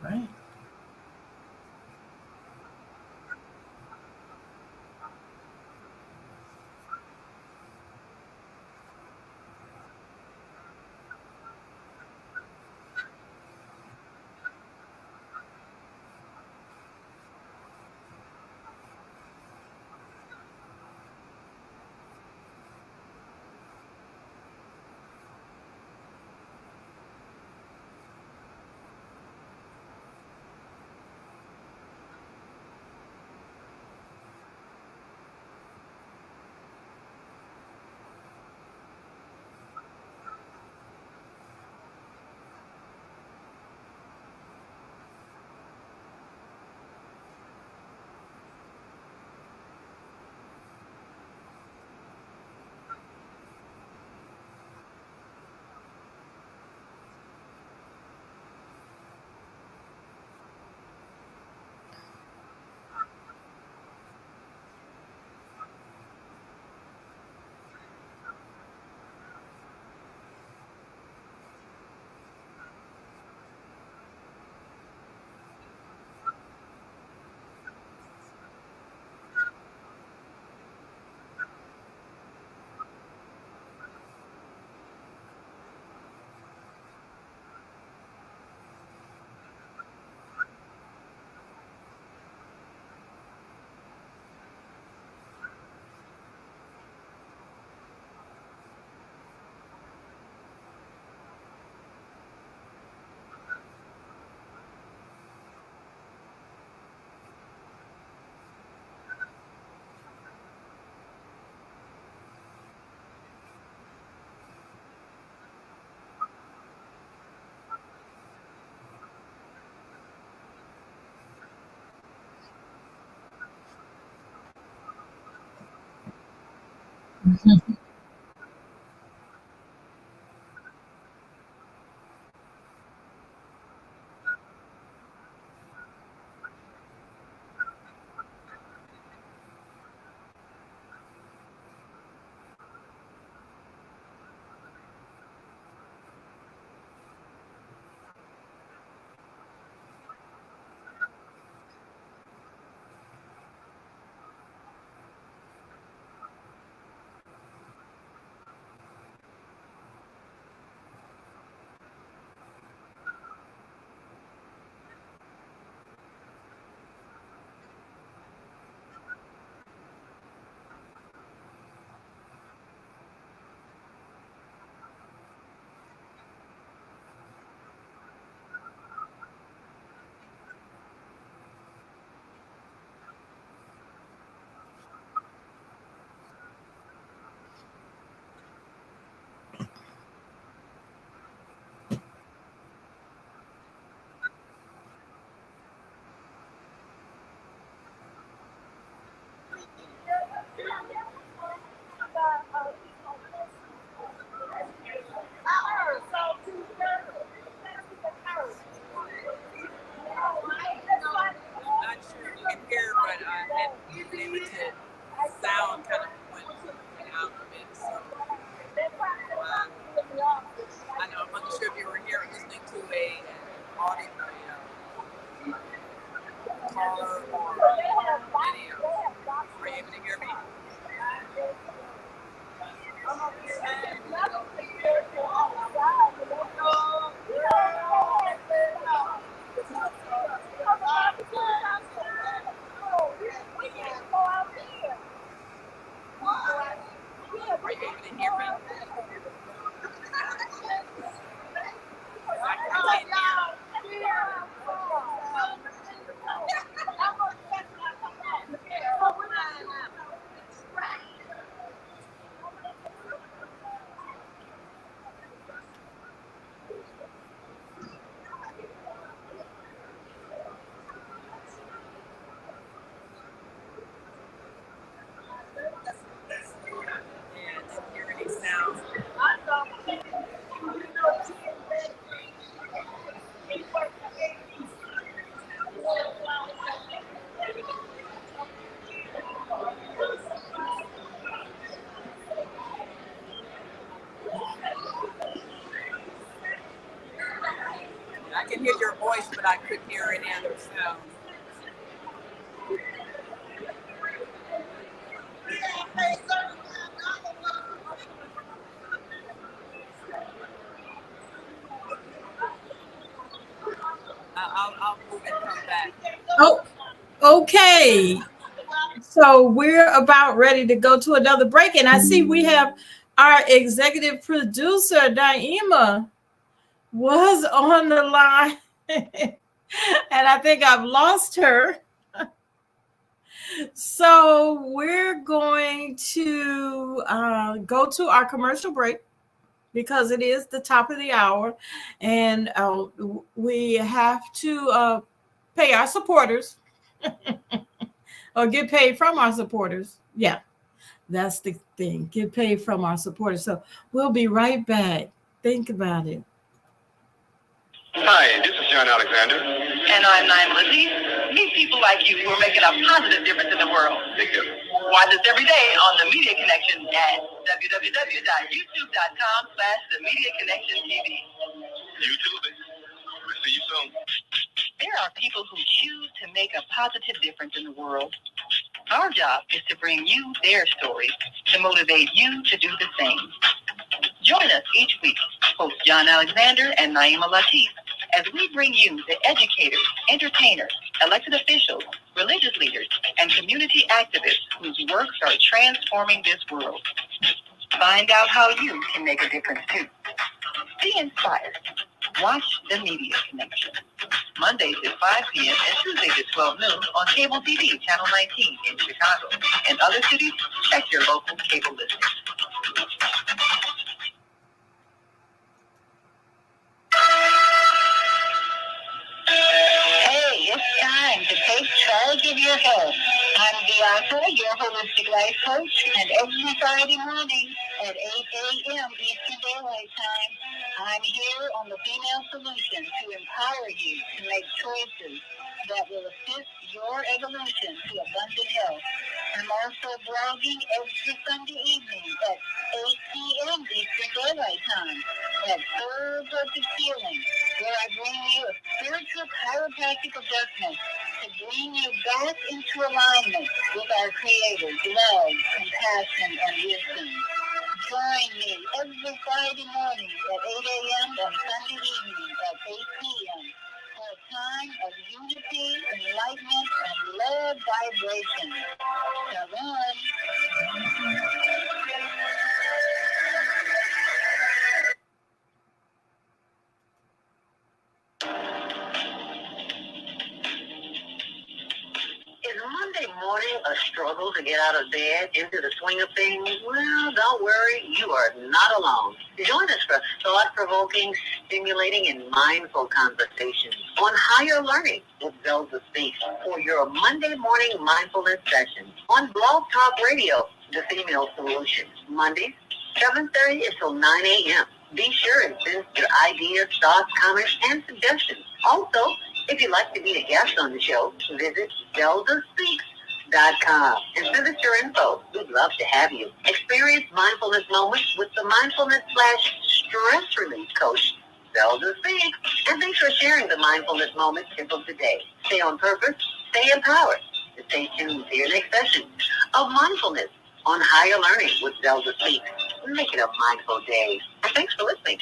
Right. sound kind of went out a bit. So I know I'm not sure if you were here listening to an audio caller or video. Were you able to hear me? Are you able to hear me? I can hear your voice, but I couldn't hear any other sound. I'll move and come back. Oh, okay. So we're about ready to go to another break, and I see we have our executive producer, Naima, was on the line, and I think I've lost her. So we're going to go to our commercial break because it is the top of the hour, and we have to pay our supporters or get paid from our supporters. Yeah, that's the thing. Get paid from our supporters. So we'll be right back. Think about it. Hi, this is John Alexander. And I'm Naima Latif. Meet people like you who are making a positive difference in the world. Thank you. Watch us every day on The Media Connection at www.youtube.com/TheMediaConnectionTV. YouTube it. We'll see you soon. There are people who choose to make a positive difference in the world. Our job is to bring you their stories to motivate you to do the same. Join us each week, host John Alexander and Naima Latif, as we bring you the educators, entertainers, elected officials, religious leaders, and community activists whose works are transforming this world. Find out how you can make a difference too. Be inspired. Watch The Media Connection. Mondays at 5 p.m. and Tuesdays at 12 noon on cable TV, Channel 19 in Chicago. In other cities, check your local cable listings. Hey, it's time to take charge of your health. I'm Bianca, your holistic life coach, and every Friday morning at 8 a.m. Eastern Daylight Time, I'm here on the Female Solution to empower you to make choices that will assist your evolution to abundant health. I'm also blogging every Sunday evening at 8 p.m. Eastern Daylight Time at Third Perfect Healing, where I bring you a spiritual chiropractic adjustment to bring you back into alignment with our Creator's love, compassion, and wisdom. Join me every Friday morning at 8 a.m. and Sunday evening at 8 p.m. for a time of unity, enlightenment, and love vibration. Shalom. Is Monday morning a struggle to get out of bed into the swing of things? Well, don't worry, you are not alone. Join us for thought-provoking, stimulating, and mindful conversations on higher learning with Zelda Speaks for your Monday morning mindfulness session on Blog Talk Radio, The Female Solution, Mondays, 7:30 until 9 a.m. Be sure and send your ideas, thoughts, comments, and suggestions. Also, if you'd like to be a guest on the show, visit ZeldaSpeaks.com and send us your info. We love to have you. Experience mindfulness moments with the mindfulness/stress relief coach, Zelda Speaks. And thanks for sharing the mindfulness moment tip of the day. Stay on purpose, stay empowered. And stay tuned to your next session of mindfulness on higher learning with Zelda Speaks. Make it a mindful day. And thanks for listening.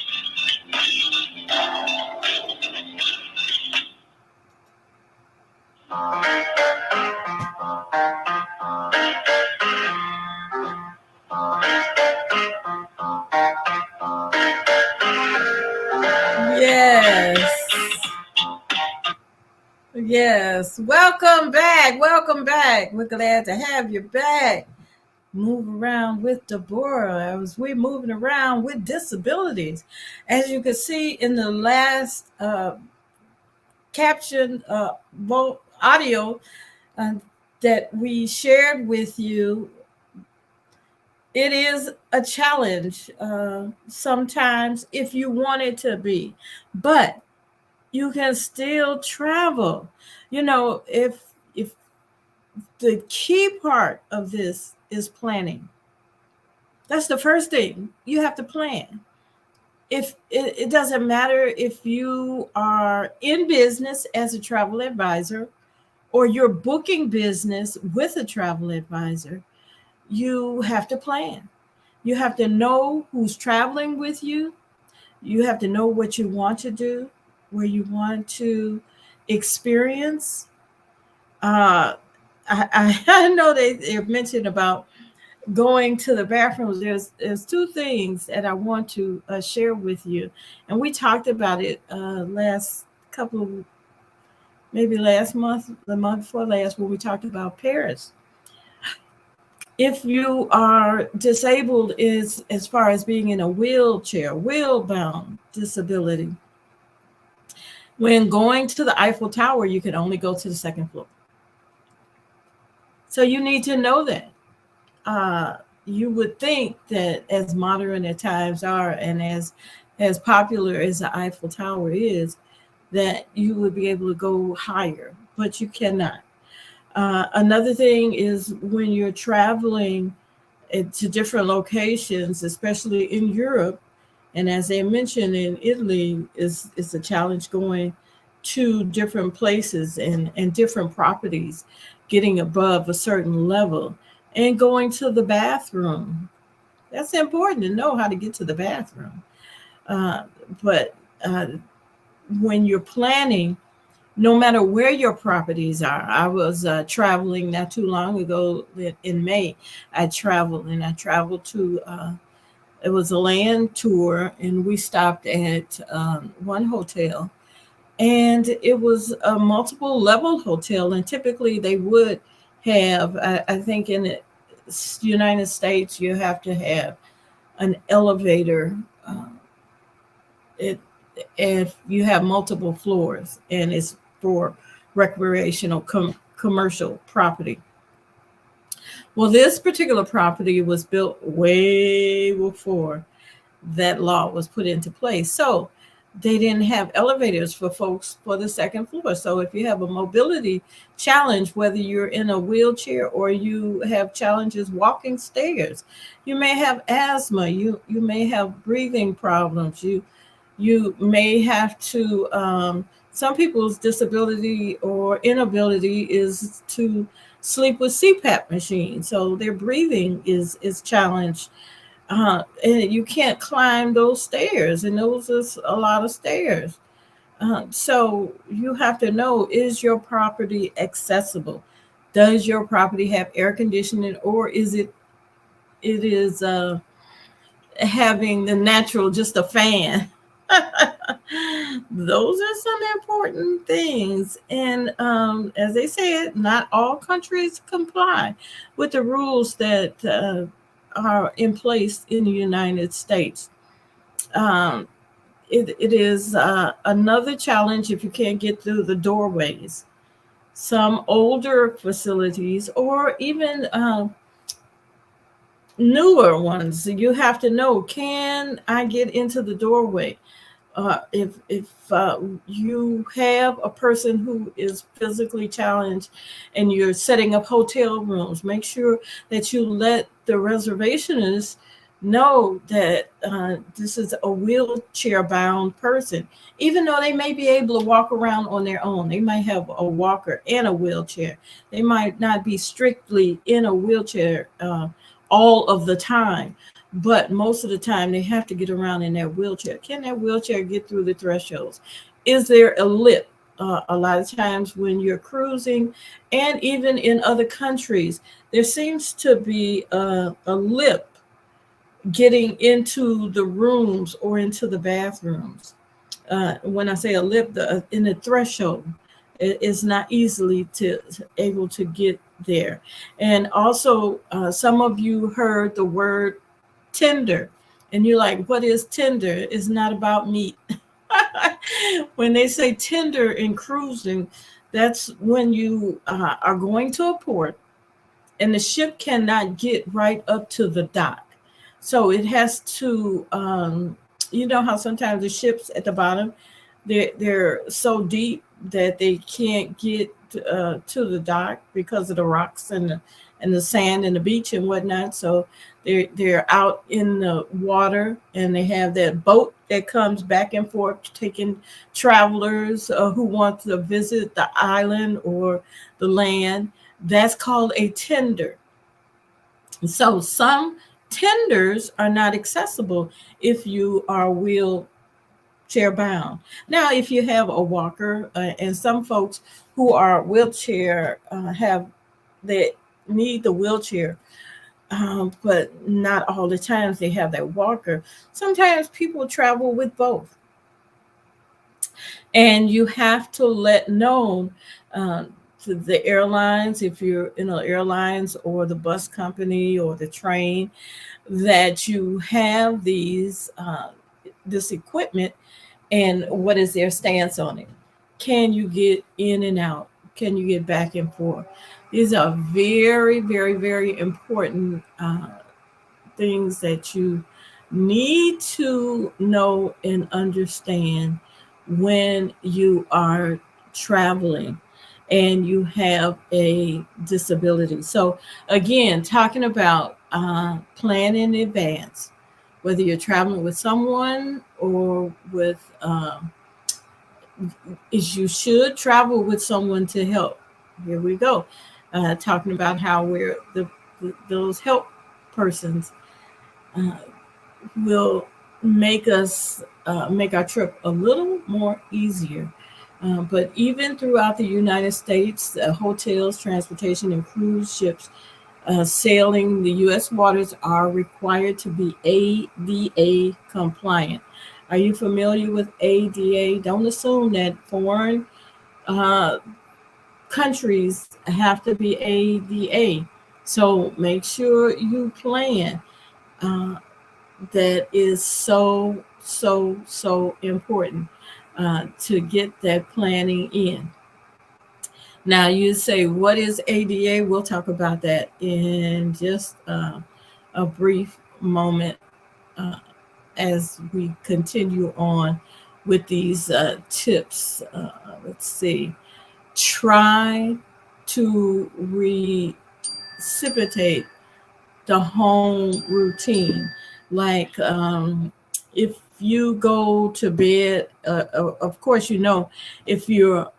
Yes. Welcome back. Welcome back. We're glad to have you back. Move around with Deborah as we're moving around with disabilities. As you can see in the last caption audio that we shared with you, it is a challenge sometimes if you want it to be, but you can still travel. You know, if the key part of this is planning. That's the first thing. You have to plan. If it doesn't matter if you are in business as a travel advisor or you're booking business with a travel advisor, you have to plan. You have to know who's traveling with you. You have to know what you want to do, where you want to experience. I know they've mentioned about going to the bathrooms. There's two things that I want to share with you, and we talked about it maybe last month, the month before last, when we talked about Paris. If you are disabled as far as being in a wheelchair, wheel-bound disability, when going to the Eiffel Tower, you can only go to the second floor. So you need to know that. You would think that as modern as times are and as popular as the Eiffel Tower is, that you would be able to go higher, but you cannot. Another thing is when you're traveling to different locations, especially in Europe, and as I mentioned, in Italy, is a challenge going to different places and different properties, getting above a certain level, and going to the bathroom. That's important to know how to get to the bathroom. But when you're planning, no matter where your properties are. I was traveling not too long ago in May. I traveled to, it was a land tour, and we stopped at one hotel. And it was a multiple level hotel. And typically they would have, I think in the United States, you have to have an elevator. If you have multiple floors and it's for recreational commercial property. Well, this particular property was built way before that law was put into place. So they didn't have elevators for folks for the second floor. So if you have a mobility challenge, whether you're in a wheelchair or you have challenges walking stairs, you may have asthma, you may have breathing problems, you may have to, some people's disability or inability is to sleep with CPAP machines. So their breathing is challenged. And you can't climb those stairs, and those is a lot of stairs. So you have to know, is your property accessible? Does your property have air conditioning, or is it is having the natural, just a fan? Those are some important things. And as they said, not all countries comply with the rules that are in place in the United States. It is another challenge if you can't get through the doorways. Some older facilities, or even newer ones, you have to know, can I get into the doorway? if you have a person who is physically challenged and you're setting up hotel rooms, make sure that you let the reservationists know that this is a wheelchair bound person, even though they may be able to walk around on their own. They might have a walker and a wheelchair. They might not be strictly in a wheelchair all of the time, but most of the time they have to get around in their wheelchair. Can that wheelchair get through the thresholds? Is there a lip? A lot of times when you're cruising, and even in other countries, there seems to be a lip getting into the rooms or into the bathrooms. When I say a lip, in the threshold, it's not easily able to get there. And also, some of you heard the word tender, and you're like, what is tender? It's not about meat. When they say tender in cruising, that's when you are going to a port and the ship cannot get right up to the dock. So it has to, you know how sometimes the ships at the bottom, they're so deep that they can't get to the dock because of the rocks and the sand and the beach and whatnot. So they're out in the water, and they have that boat that comes back and forth taking travelers who want to visit the island or the land. That's called a tender. So some tenders are not accessible if you are wheelchair bound. Now, if you have a walker, and some folks who are wheelchair have that need the wheelchair, but not all the times they have that walker. Sometimes people travel with both, and you have to let know to the airlines, if you're in the airlines or the bus company or the train, that you have this equipment, and what is their stance on it. Can you get in and out? Can you get back and forth? These are very, very, very important things that you need to know and understand when you are traveling and you have a disability. So, again, talking about plan in advance, whether you're traveling with someone or with, is you should travel with someone to help. Here we go. Talking about how we're those help persons uh, will make our trip a little more easier. But even throughout the United States, hotels, transportation, and cruise ships sailing the U.S. waters are required to be ADA compliant. Are you familiar with ADA? Don't assume that foreign uh, countries have to be ADA. So make sure you plan. Uh, that is so important to get that planning in. Now you say, what is ADA? We'll talk about that in just a brief moment uh, as we continue on with these tips. Let's see. Try to reciprocate the home routine. Like if you go to bed, of course, if you're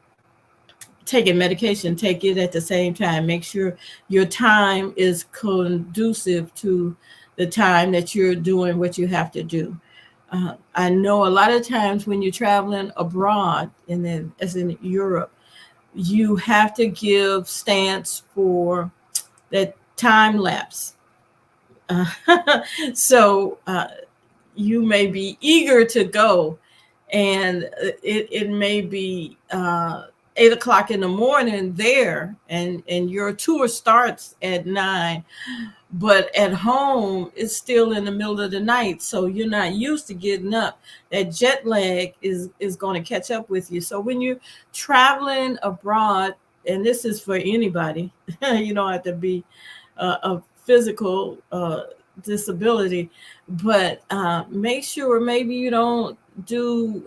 taking medication, take it at the same time. Make sure your time is conducive to the time that you're doing what you have to do. I know a lot of times when you're traveling abroad, and then as in Europe, you have to give stance for that time lapse. Uh, so you may be eager to go, and it may be 8 o'clock in the morning there, and your tour starts at 9, but at home it's still in the middle of the night, so you're not used to getting up. That jet lag is going to catch up with you. So when you're traveling abroad, and this is for anybody, you don't have to be a physical disability, but make sure maybe you don't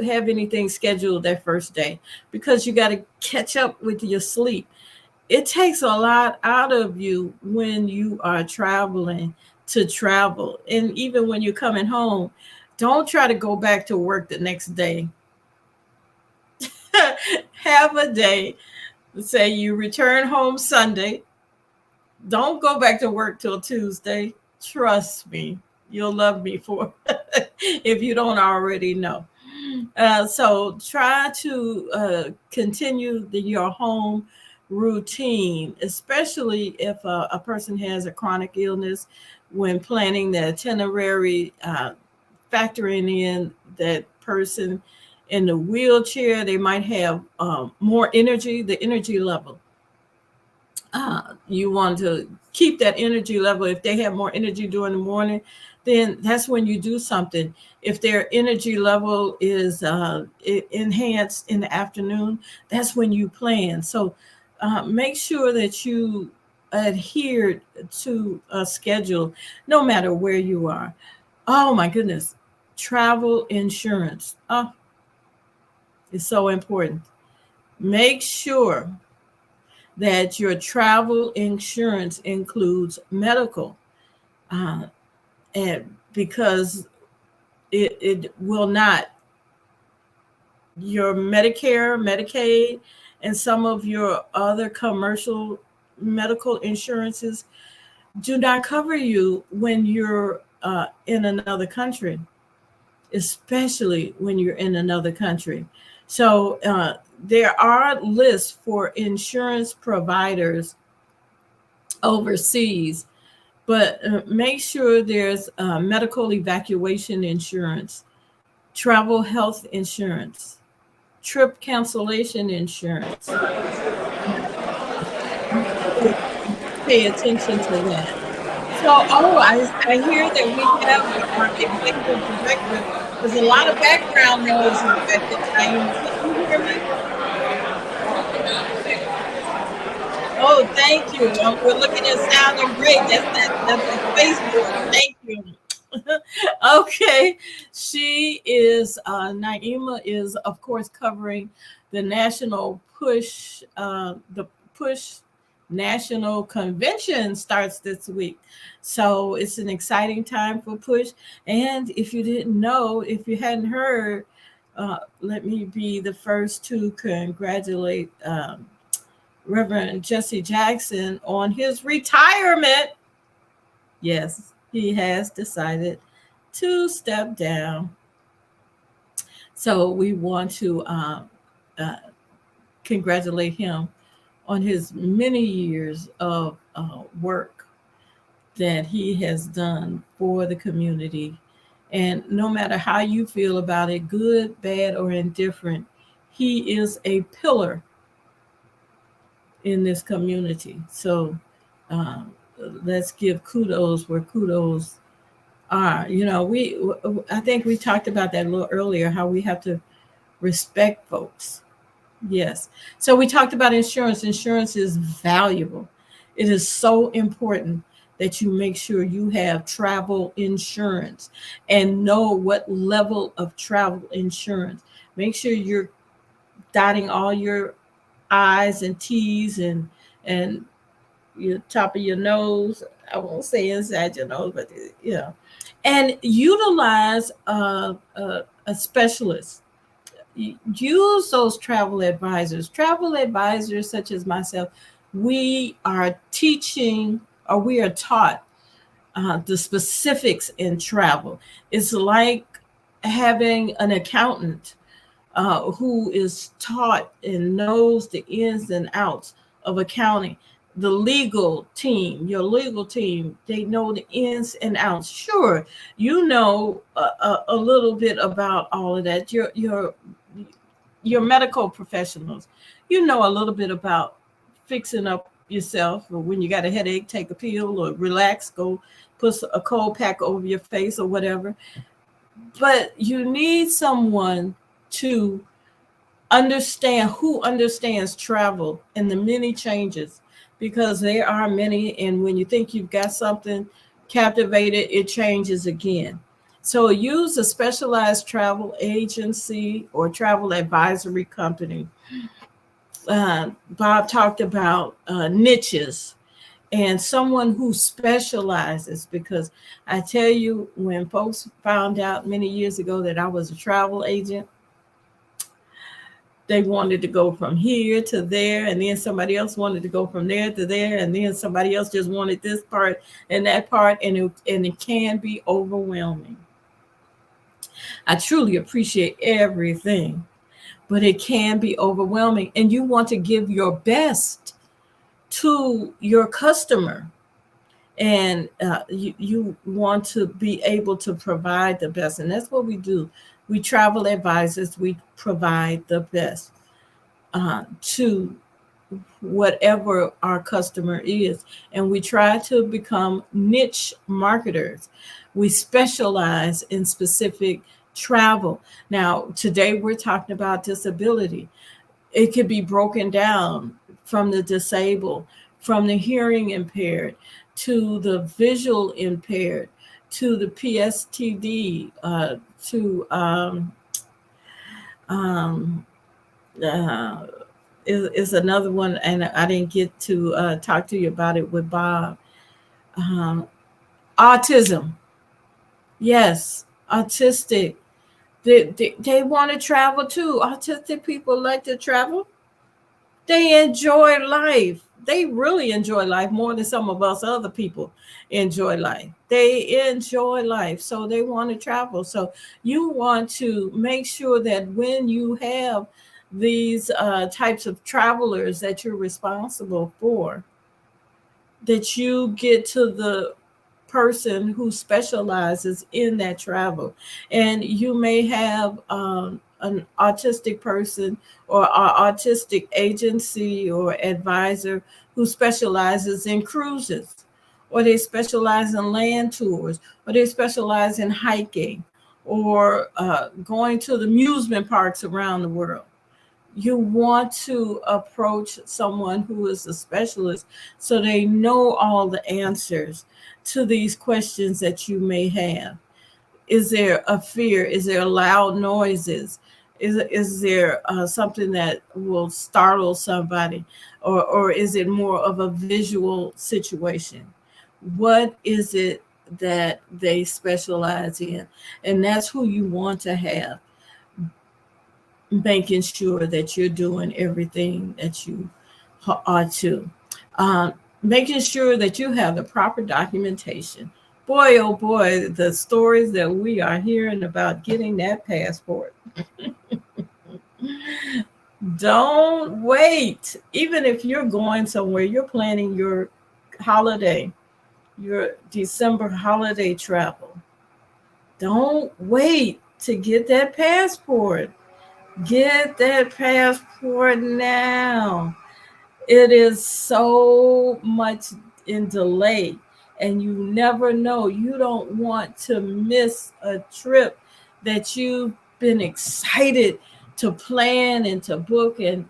have anything scheduled that first day, because you got to catch up with your sleep. It takes a lot out of you when you are traveling to travel. And even when you're coming home, don't try to go back to work the next day. Have a day, say you return home Sunday. Don't go back to work till Tuesday. Trust me, you'll love me for if you don't already know. So try to continue your home routine, especially if a person has a chronic illness. When planning the itinerary, factoring in that person in the wheelchair, they might have more energy, the energy level. You want to keep that energy level. If they have more energy during the morning, then that's when you do something. If their energy level is enhanced in the afternoon, that's when you plan. So make sure that you adhere to a schedule no matter where you are. Oh my goodness. Travel insurance. Oh, it's so important. Make sure that your travel insurance includes medical, uh, and because it will not, your Medicare, Medicaid, and some of your other commercial medical insurances do not cover you when you're in another country, especially when you're in another country. So there are lists for insurance providers overseas, but make sure there's medical evacuation insurance, travel health insurance, trip cancellation insurance. Pay attention to that. So, I hear that we have our executive director. There's a lot of background noise affected. Can you hear me? Oh, thank you. We're looking at sounding great. That's a Facebook. Thank you. Okay, she is Naima is of course covering the national push. The push national convention starts this week, so it's an exciting time for push. And if you didn't know, if you hadn't heard, let me be the first to congratulate Reverend Jesse Jackson on his retirement. Yes, he has decided to step down. So we want to uh, congratulate him on his many years of work that he has done for the community. And no matter how you feel about it, good, bad, or indifferent, he is a pillar in this community. So let's give kudos where kudos are. I think we talked about that a little earlier, how we have to respect folks. Yes. So we talked about insurance. Insurance is valuable. It is so important that you make sure you have travel insurance and know what level of travel insurance. Make sure you're dotting all your I's and T's and your top of your nose. I won't say inside your nose, but and utilize a specialist. Use those travel advisors. Travel advisors such as myself, we are teaching, or we are taught the specifics in travel. It's like having an accountant who is taught and knows the ins and outs of accounting. The legal team, your legal team, they know the ins and outs. Sure, you know a little bit about all of that. Your medical professionals, you know a little bit about fixing up yourself, or when you got a headache, take a pill, or relax, go put a cold pack over your face or whatever. But you need someone to who understands travel and the many changes, because there are many. And when you think you've got something, captivated, it changes again. So use a specialized travel agency or travel advisory company. Bob talked about niches and someone who specializes, because I tell you, when folks found out many years ago that I was a travel agent, they wanted to go from here to there, and then somebody else wanted to go from there to there, and then somebody else just wanted this part and that part, and it can be overwhelming. I truly appreciate everything, but it can be overwhelming, and you want to give your best to your customer, and you want to be able to provide the best, and that's what we do. We travel advisors, we provide the best to whatever our customer is. And we try to become niche marketers. We specialize in specific travel. Now, today we're talking about disability. It could be broken down from the disabled, from the hearing impaired, to the visual impaired, to the PSTD, to um, uh, is another one, and I didn't get to talk to you about it with Bob. Um, Autism, yes, autistic. They want to travel too. Autistic people like to travel. They enjoy life. They really enjoy life more than some of us other people enjoy life. They enjoy life, so they want to travel. So you want to make sure that when you have these types of travelers that you're responsible for, that you get to the person who specializes in that travel. And you may have an autistic person or an autistic agency or advisor who specializes in cruises, or they specialize in land tours, or they specialize in hiking, or going to the amusement parks around the world. You want to approach someone who is a specialist so they know all the answers to these questions that you may have. Is there a fear? Is there loud noises? Is there something that will startle somebody? Or is it more of a visual situation? What is it that they specialize in? And that's who you want to have, making sure that you're doing everything that you ought to. Making sure that you have the proper documentation. Boy, oh boy, the stories that we are hearing about getting that passport. Don't wait. Even if you're going somewhere, you're planning your holiday, your December holiday travel. Don't wait to get that passport. Get that passport now. It is so much in delay, and you never know. You don't want to miss a trip that you've been excited to plan and to book, and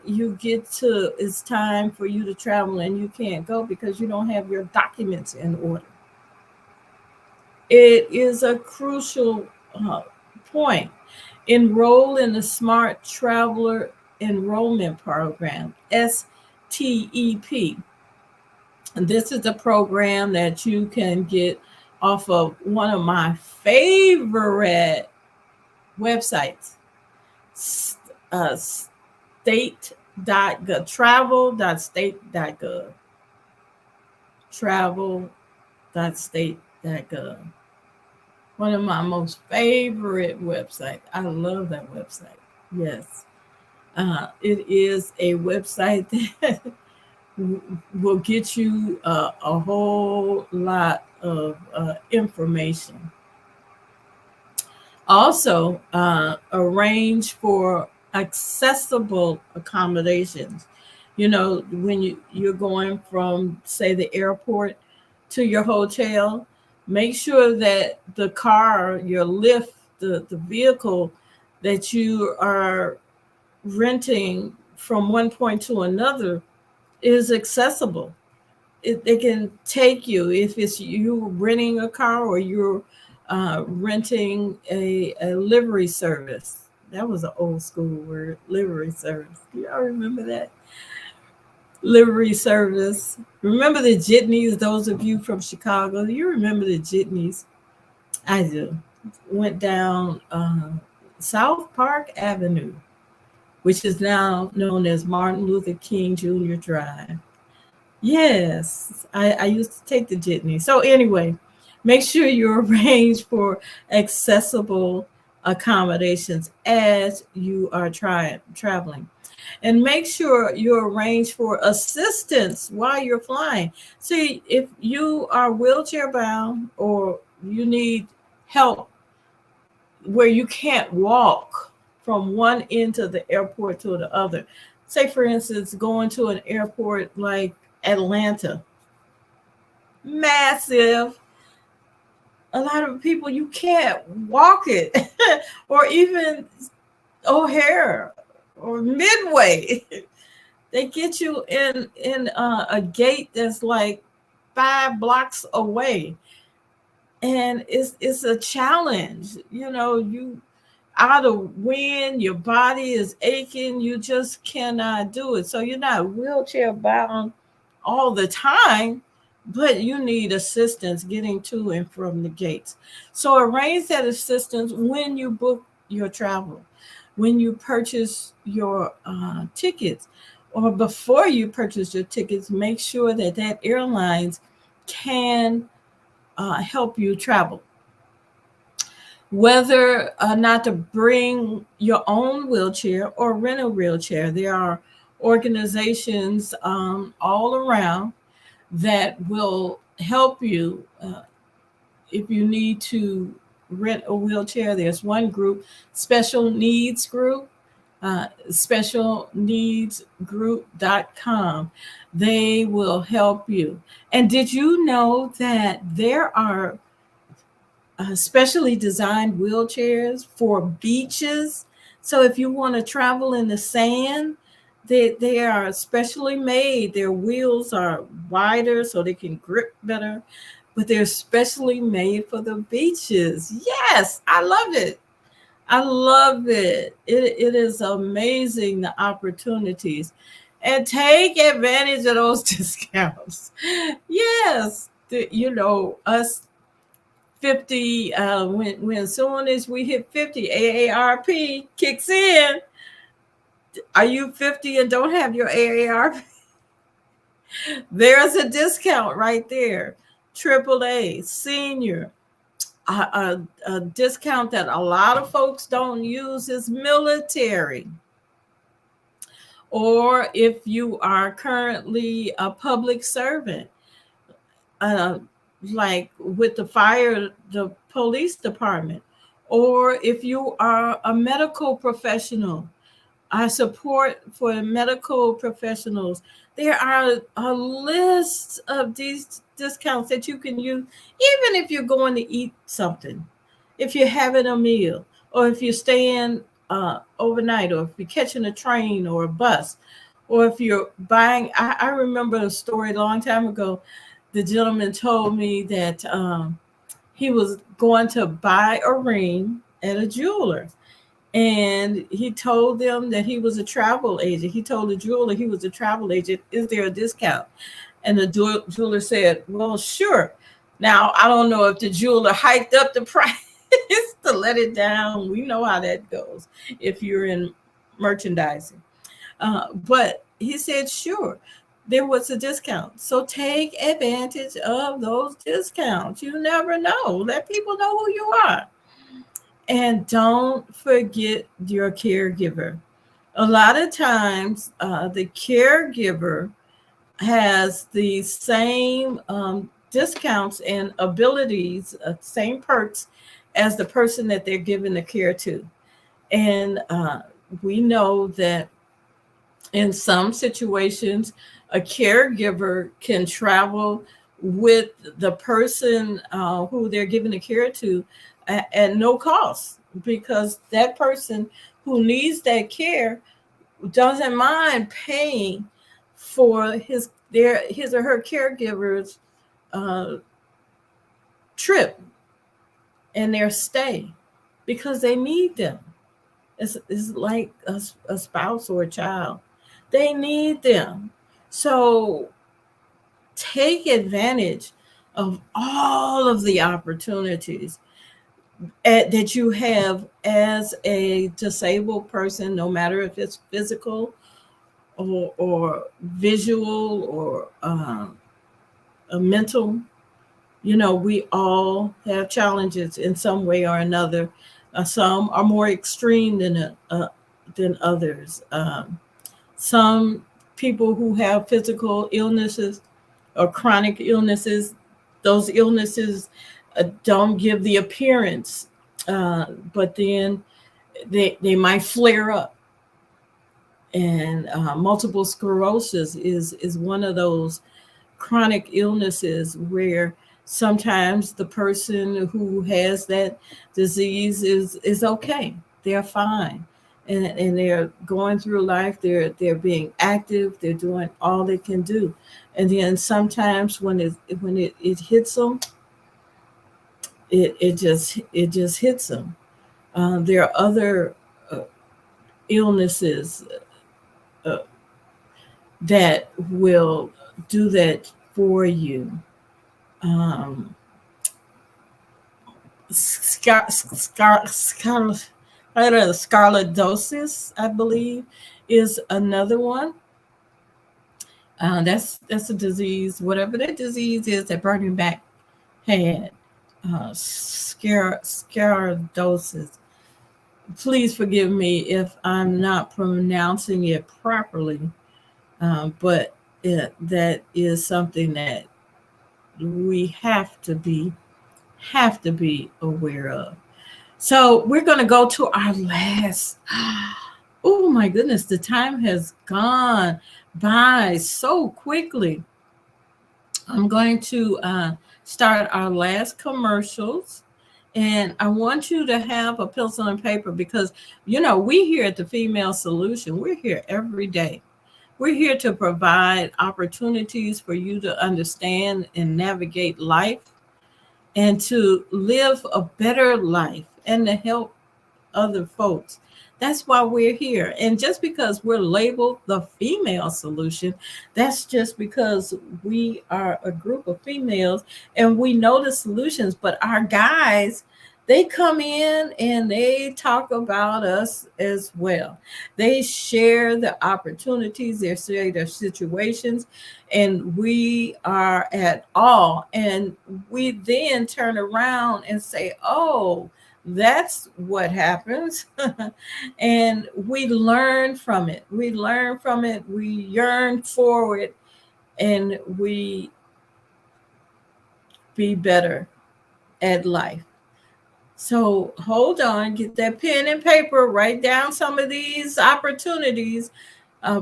you get to, it's time for you to travel and you can't go because you don't have your documents in order. It is a crucial point. Enroll in the Smart Traveler Enrollment Program, STEP. And this is a program that you can get off of one of my favorite websites, state.gov, travel.state.gov, travel.state.gov. One of my most favorite websites. I love that website. Yes. It is a website that will get you a whole lot of information. Also, arrange for accessible accommodations. You know, when you're going from, say, the airport to your hotel, make sure that the car, your Lyft, the vehicle that you are renting from one point to another is accessible. they can take you if it's you renting a car or you're renting a livery service. That was an old school word, livery service. Do y'all remember that? Livery service. Remember the jitneys? Those of you from Chicago, do you remember the jitneys? I do. Went down South Park Avenue, which is now known as Martin Luther King Jr. Drive. Yes, I used to take the jitney. So anyway, make sure you arrange for accessible accommodations as you are traveling. And make sure you arrange for assistance while you're flying. See, if you are wheelchair bound or you need help where you can't walk from one end of the airport to the other. Say, for instance, going to an airport like Atlanta, massive. A lot of people, you can't walk it, or even O'Hare or Midway. They get you in a gate that's like 5 blocks away, and it's a challenge. You out of wind, your body is aching, you just cannot do it. So you're not wheelchair bound all the time, but you need assistance getting to and from the gates. So arrange that assistance when you book your travel, when you purchase your tickets, or before you purchase your tickets. Make sure that airlines can help you travel. Whether or not to bring your own wheelchair or rent a wheelchair, there are organizations all around that will help you if you need to rent a wheelchair. There's one group, Special Needs Group, specialneedsgroup.com. They will help you. And did you know that there are specially designed wheelchairs for beaches? So if you want to travel in the sand, they are specially made. Their wheels are wider so they can grip better, but they're specially made for the beaches. Yes, I love it. I love it. It is amazing, the opportunities. And take advantage of those discounts. Yes, us 50, when as soon as we hit 50, AARP kicks in. Are you 50 and don't have your AARP? There's a discount right there. AAA, senior. A discount that a lot of folks don't use is military. Or if you are currently a public servant, like with the police department, or if you are a medical professional, I support for medical professionals. There are a list of these discounts that you can use, even if you're going to eat something, if you're having a meal, or if you're staying overnight, or if you're catching a train or a bus, or if you're buying. I remember a story a long time ago. The gentleman told me that he was going to buy a ring at a jeweler. And he told them that he was a travel agent. He told the jeweler he was a travel agent. Is there a discount? And the jeweler said, well, sure. Now, I don't know if the jeweler hiked up the price to let it down. We know how that goes if you're in merchandising. But he said, sure, there was a discount. So take advantage of those discounts. You never know. Let people know who you are. And don't forget your caregiver. A lot of times, the caregiver has the same discounts and abilities, same perks as the person that they're giving the care to. And we know that in some situations, a caregiver can travel with the person who they're giving the care to at no cost, because that person who needs that care doesn't mind paying for his or her caregivers trip and their stay because they need them. It's like a spouse or a child. They need them. So take advantage of all of the opportunities that you have as a disabled person, no matter if it's physical or visual or a mental. We all have challenges in some way or another. Some are more extreme than others. Some people who have physical illnesses or chronic illnesses, those illnesses don't give the appearance, but then they might flare up. And multiple sclerosis is one of those chronic illnesses where sometimes the person who has that disease is okay. They're fine. And they're going through life, they're being active, they're doing all they can do. And then sometimes when it hits them, it just hits them. There are other illnesses uh, that will do that for you. Scarlatosis, I believe, is another one. That's a disease, whatever that disease is that Bernie Mac had. Scarlatosis. Please forgive me if I'm not pronouncing it properly, but that is something that we have to be aware of. So we're going to go to our last. Oh my goodness, the time has gone by so quickly. I'm going to start our last commercials. And I want you to have a pencil and paper because, we here at the Female Solution, we're here every day. We're here to provide opportunities for you to understand and navigate life and to live a better life and to help other folks. That's why we're here. And just because we're labeled the Female Solution, that's just because we are a group of females and we know the solutions. But our guys, they come in and they talk about us as well. They share the opportunities, they share their situations, and we are at all. And we then turn around and say, oh, that's what happens. And we learn from it. We yearn forward, and we be better at life. So hold on, get that pen and paper, write down some of these opportunities.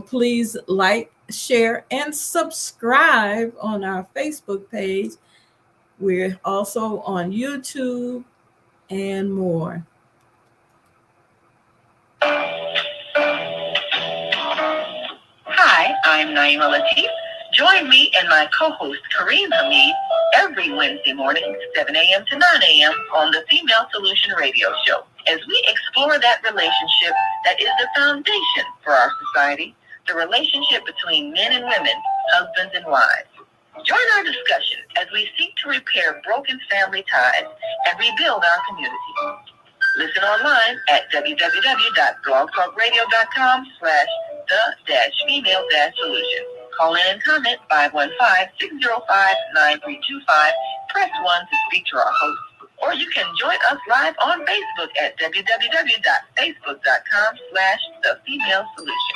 Please like, share, and subscribe on our Facebook page. We're also on YouTube and more. Hi, I'm Naima Latif. Join me and my co-host Kareem Hamid every Wednesday morning, 7 a.m. to 9 a.m. on the Female Solution Radio Show, as we explore that relationship that is the foundation for our society, the relationship between men and women, husbands and wives. Join our discussion as we seek to repair broken family ties and rebuild our community. Listen online at www.blogtalkradio.com/the-female-solution. Call in and comment 515-605-9325. Press 1 to speak to our host. Or you can join us live on Facebook at www.facebook.com/the-female-solution.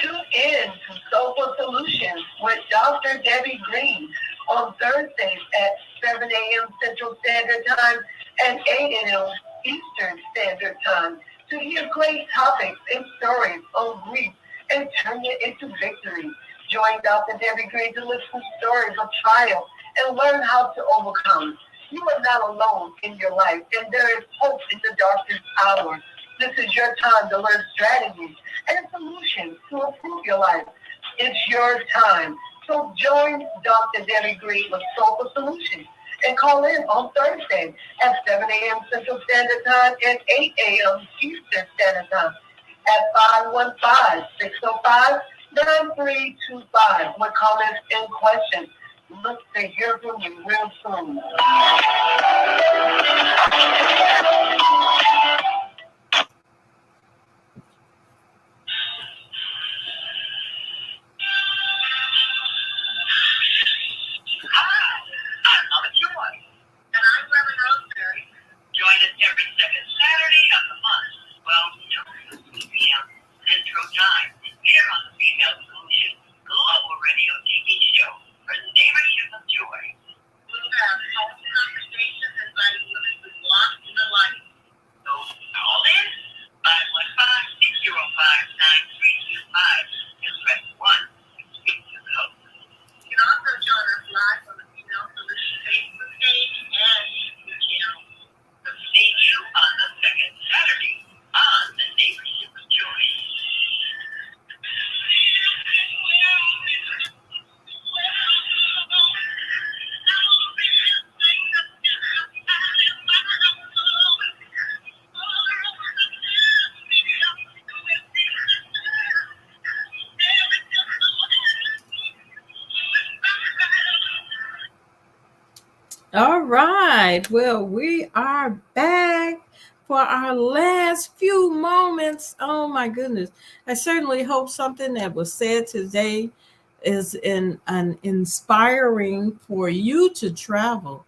Tune in to Soulful Solutions with Dr. Debbie Green on Thursdays at 7 a.m. Central Standard Time and 8 a.m. Eastern Standard Time to hear great topics and stories on grief and turn it into victory. Join Dr. Debbie Green to listen to stories of trial and learn how to overcome. You are not alone in your life, and there is hope in the darkest hour. This is your time to learn strategies and solutions to improve your life. It's your time. So join Dr. Debbie Green with Soulful Solutions and call in on Thursday at 7 a.m. Central Standard Time and 8 a.m. Eastern Standard Time at 515-605-9325 with comments and questions. Look to hear from you real soon. I'm Mama Joy. And I'm Reverend Rosemary. Join us every second Saturday of the month, 12 to 2 p.m. Central Time, here on the Female Solution Global Radio TV show for the Neighborhood of Joy. We'll have health conversations inviting women to walk in the light. So call in 515-605-9325 and press 1 to speak to the host. You can also join us live on the Female Solution Facebook page and YouTube channel. So see you on the second Saturday on the Neighborhood of Joy. All right. Well, we are back for our last few moments. Oh my goodness. I certainly hope something that was said today is an inspiring for you to travel.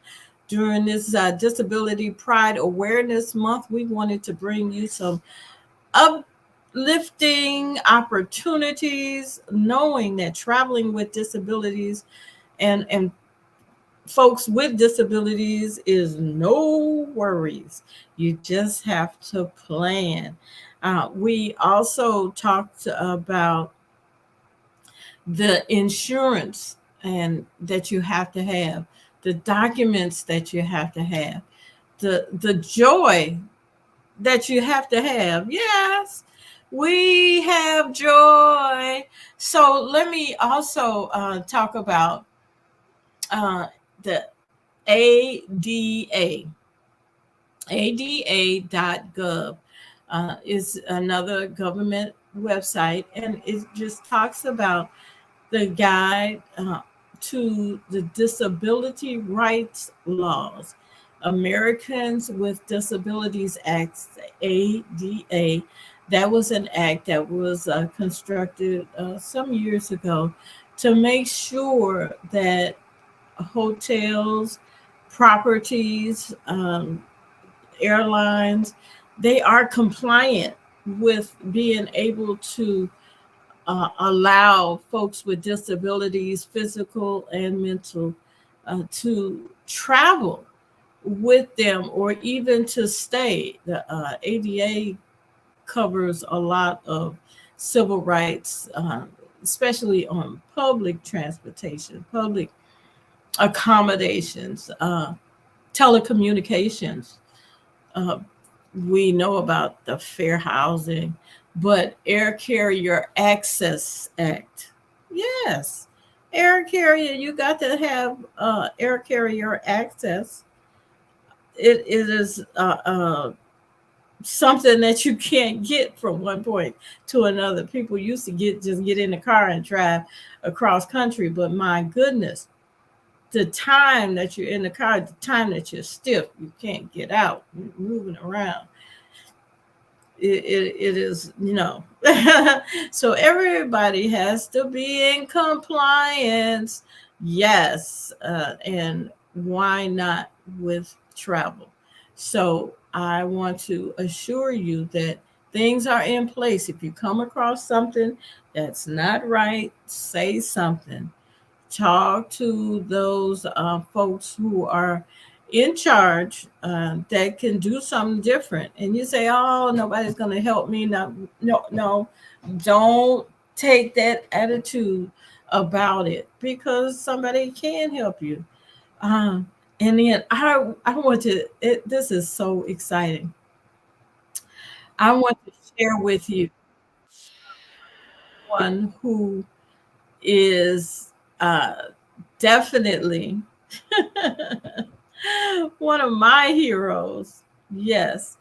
During this Disability Pride Awareness Month, we wanted to bring you some uplifting opportunities, knowing that traveling with disabilities and folks with disabilities is no worries. You just have to plan. We also talked about the insurance and that you have to have, the documents that you have to have, the joy that you have to have. Yes, we have joy. So let me also talk about the ADA. ADA.gov is another government website, and it just talks about the guide to the disability rights laws. Americans with Disabilities Act, ADA. That was an act that was constructed some years ago to make sure that hotels, properties, airlines, they are compliant with being able to allow folks with disabilities, physical and mental, to travel with them or even to stay. The ADA covers a lot of civil rights, especially on public transportation, public accommodations, telecommunications. Uh, we know about the Fair Housing, but Air Carrier Access Act. Yes, air carrier, you got to have air carrier access. It is something that you can't get from one point to another. People used to just get in the car and drive across country, but my goodness, the time that you're in the car, the time that you're stiff, you can't get out, you're moving around. It is, so everybody has to be in compliance. Yes. And why not with travel? So I want to assure you that things are in place. If you come across something that's not right, say something. Talk to those folks who are in charge that can do something different. And you say, "Oh, nobody's going to help me." No, don't take that attitude about it because somebody can help you. And then I want to, this is so exciting. I want to share with you one who is definitely one of my heroes. Yes.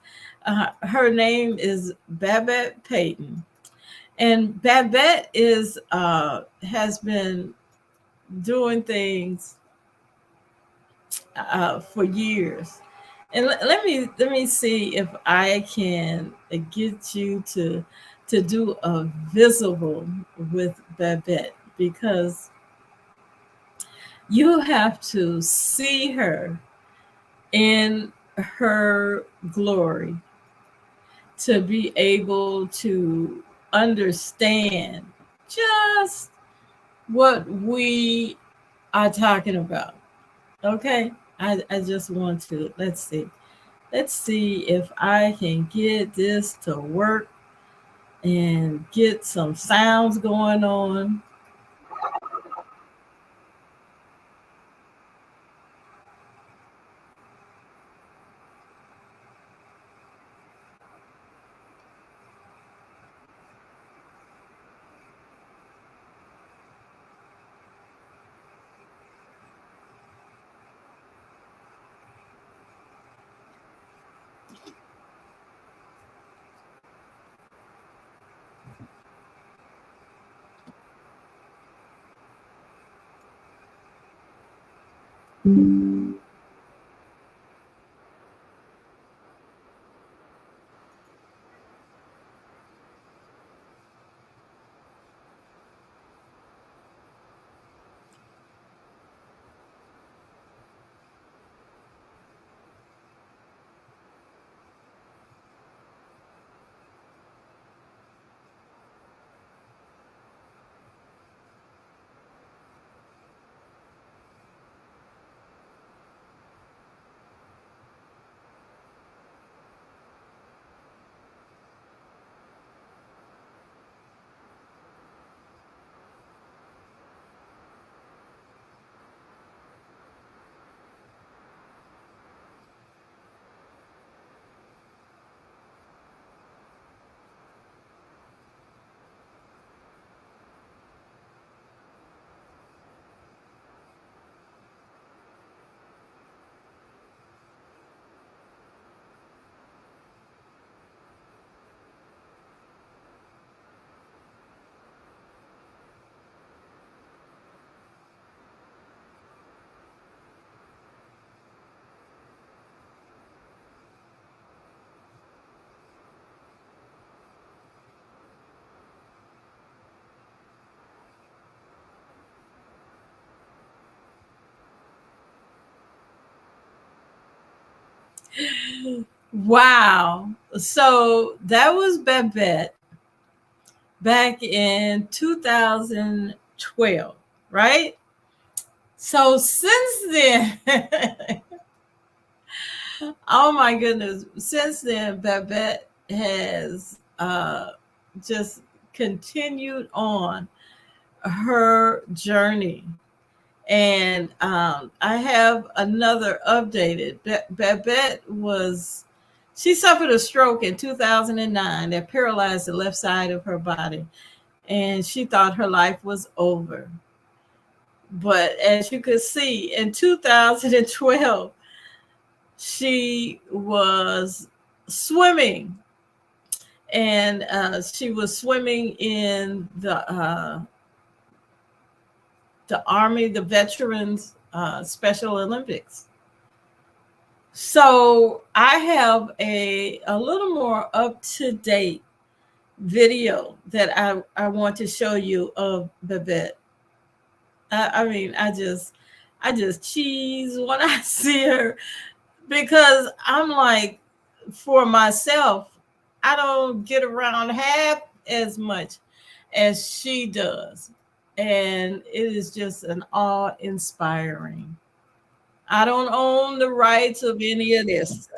Her name is Babette Payton. And Babette is has been doing things for years. And let me see if I can get you to do a visible with Babette, because you have to see her in her glory to be able to understand just what we are talking about. Okay. I just want to, let's see. Let's see if I can get this to work and get some sounds going on. Wow. So that was Babette back in 2012, right? So since then, oh my goodness, since then, Babette has just continued on her journey. And I have another updated. Babette she suffered a stroke in 2009 that paralyzed the left side of her body. And she thought her life was over. But as you could see, in 2012, she was swimming. And she was swimming in the Army, the Veterans Special Olympics. So I have a little more up to date video that I want to show you of Babette. I mean, I just cheese when I see her, because I'm like, for myself, I don't get around half as much as she does. And it is just an awe inspiring. I don't own the rights of any of this.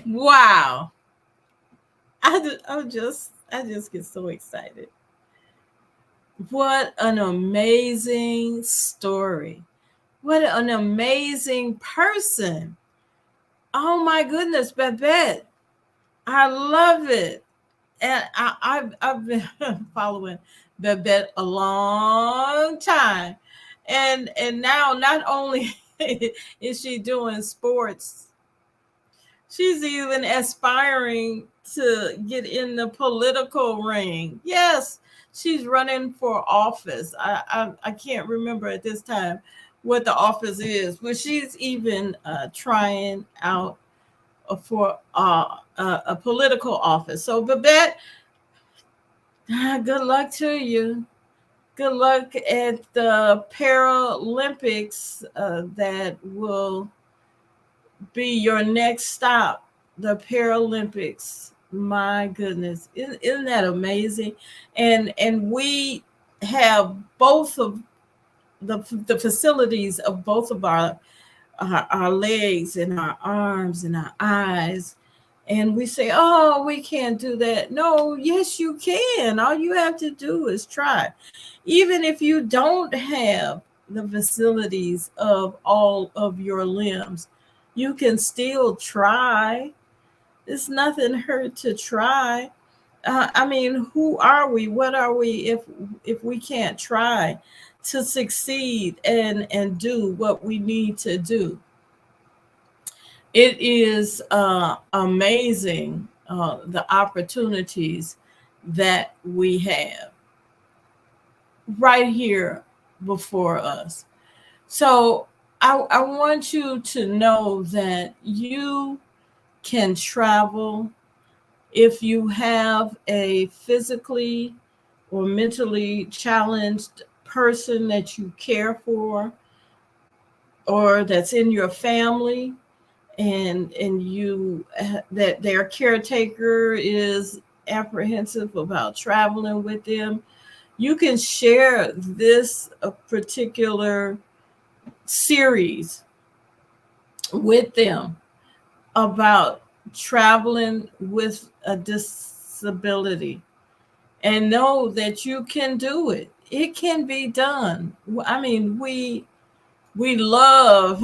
Wow. I just get so excited. What an amazing story. What an amazing person. Oh my goodness, Babette. I love it. And I've been following Babette a long time. And now not only is she doing sports, she's even aspiring to get in the political ring. Yes, she's running for office. I can't remember at this time what the office is, but she's even trying out for a political office. So, Babette, good luck to you. Good luck at the Paralympics that will be your next stop, the Paralympics. My goodness, isn't that amazing? And we have both of the facilities of both of our legs and our arms and our eyes. And we say, oh, we can't do that. No, yes, you can. All you have to do is try. Even if you don't have the facilities of all of your limbs, you can still try. It's nothing hurt to try. I mean, who are we? What are we if we can't try to succeed and do what we need to do? It is amazing the opportunities that we have right here before us. So I want you to know that you can travel if you have a physically or mentally challenged person that you care for or that's in your family, and you that their caretaker is apprehensive about traveling with them. You can share this particular series with them about traveling with a disability and know that you can do it. It can be done. I mean, we love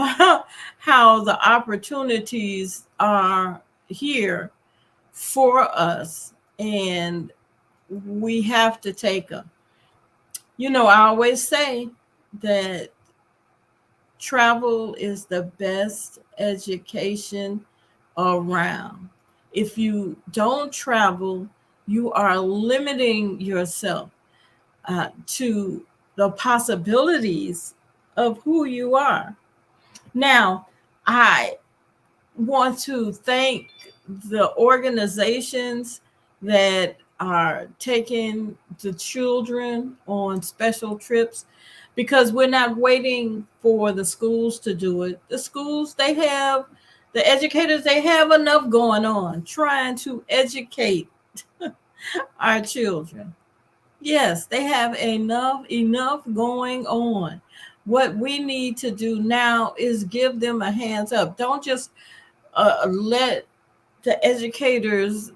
how the opportunities are here for us, and we have to take them. You know, I always say that travel is the best education around. If you don't travel, you are limiting yourself to the possibilities of who you are. Now, I want to thank the organizations that are taking the children on special trips, because we're not waiting for the schools to do it. The schools, the educators, they have enough going on trying to educate our children. Yes, they have enough going on. What we need to do now is give them a hands up. Don't just let the educators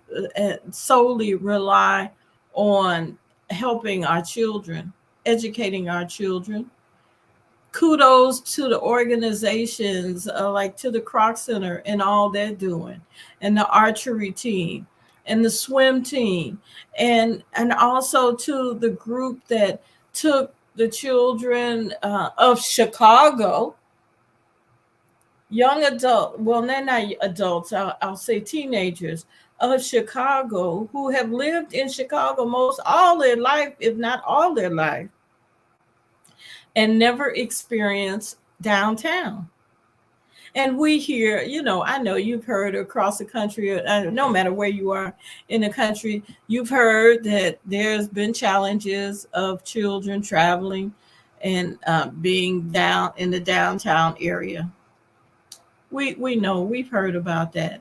solely rely on helping our children, educating our children. Kudos to the organizations like to the Croc Center and all they're doing, and the archery team and the swim team, and also to the group that took the children of Chicago, young adult, well, they're not adults, I'll say teenagers of Chicago, who have lived in Chicago most all their life, if not all their life, and never experienced downtown. And we here, you know, I know you've heard across the country, no matter where you are in the country, you've heard that there's been challenges of children traveling and being down in the downtown area. We know, we've heard about that.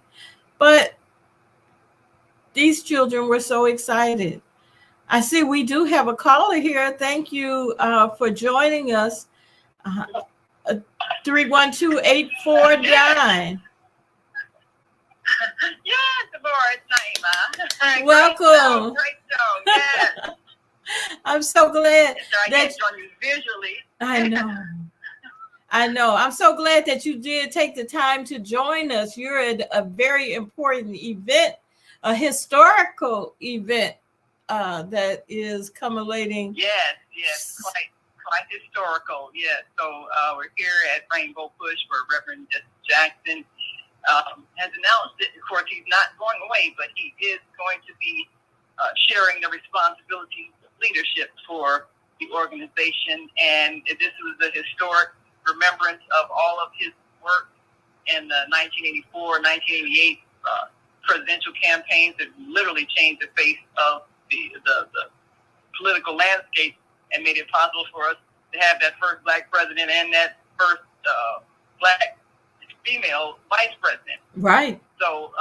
But these children were so excited. I see we do have a caller here. Thank you for joining us. 312-849. Yes, Deborah, it's Naima. Welcome. Great show. Yes. I'm so glad I can't join you visually. I know. I'm so glad that you did take the time to join us. You're at a very important event, a historical event that is culminating. Yes, quite historical. Yes. So we're here at Rainbow Push where Reverend Jackson has announced that, of course, he's not going away, but he is going to be sharing the responsibilities of leadership for the organization. And this was a historic remembrance of all of his work in the 1984, 1988 presidential campaigns that literally changed the face of the political landscape and made it possible for us to have that first black president and that first black female vice president. Right. So,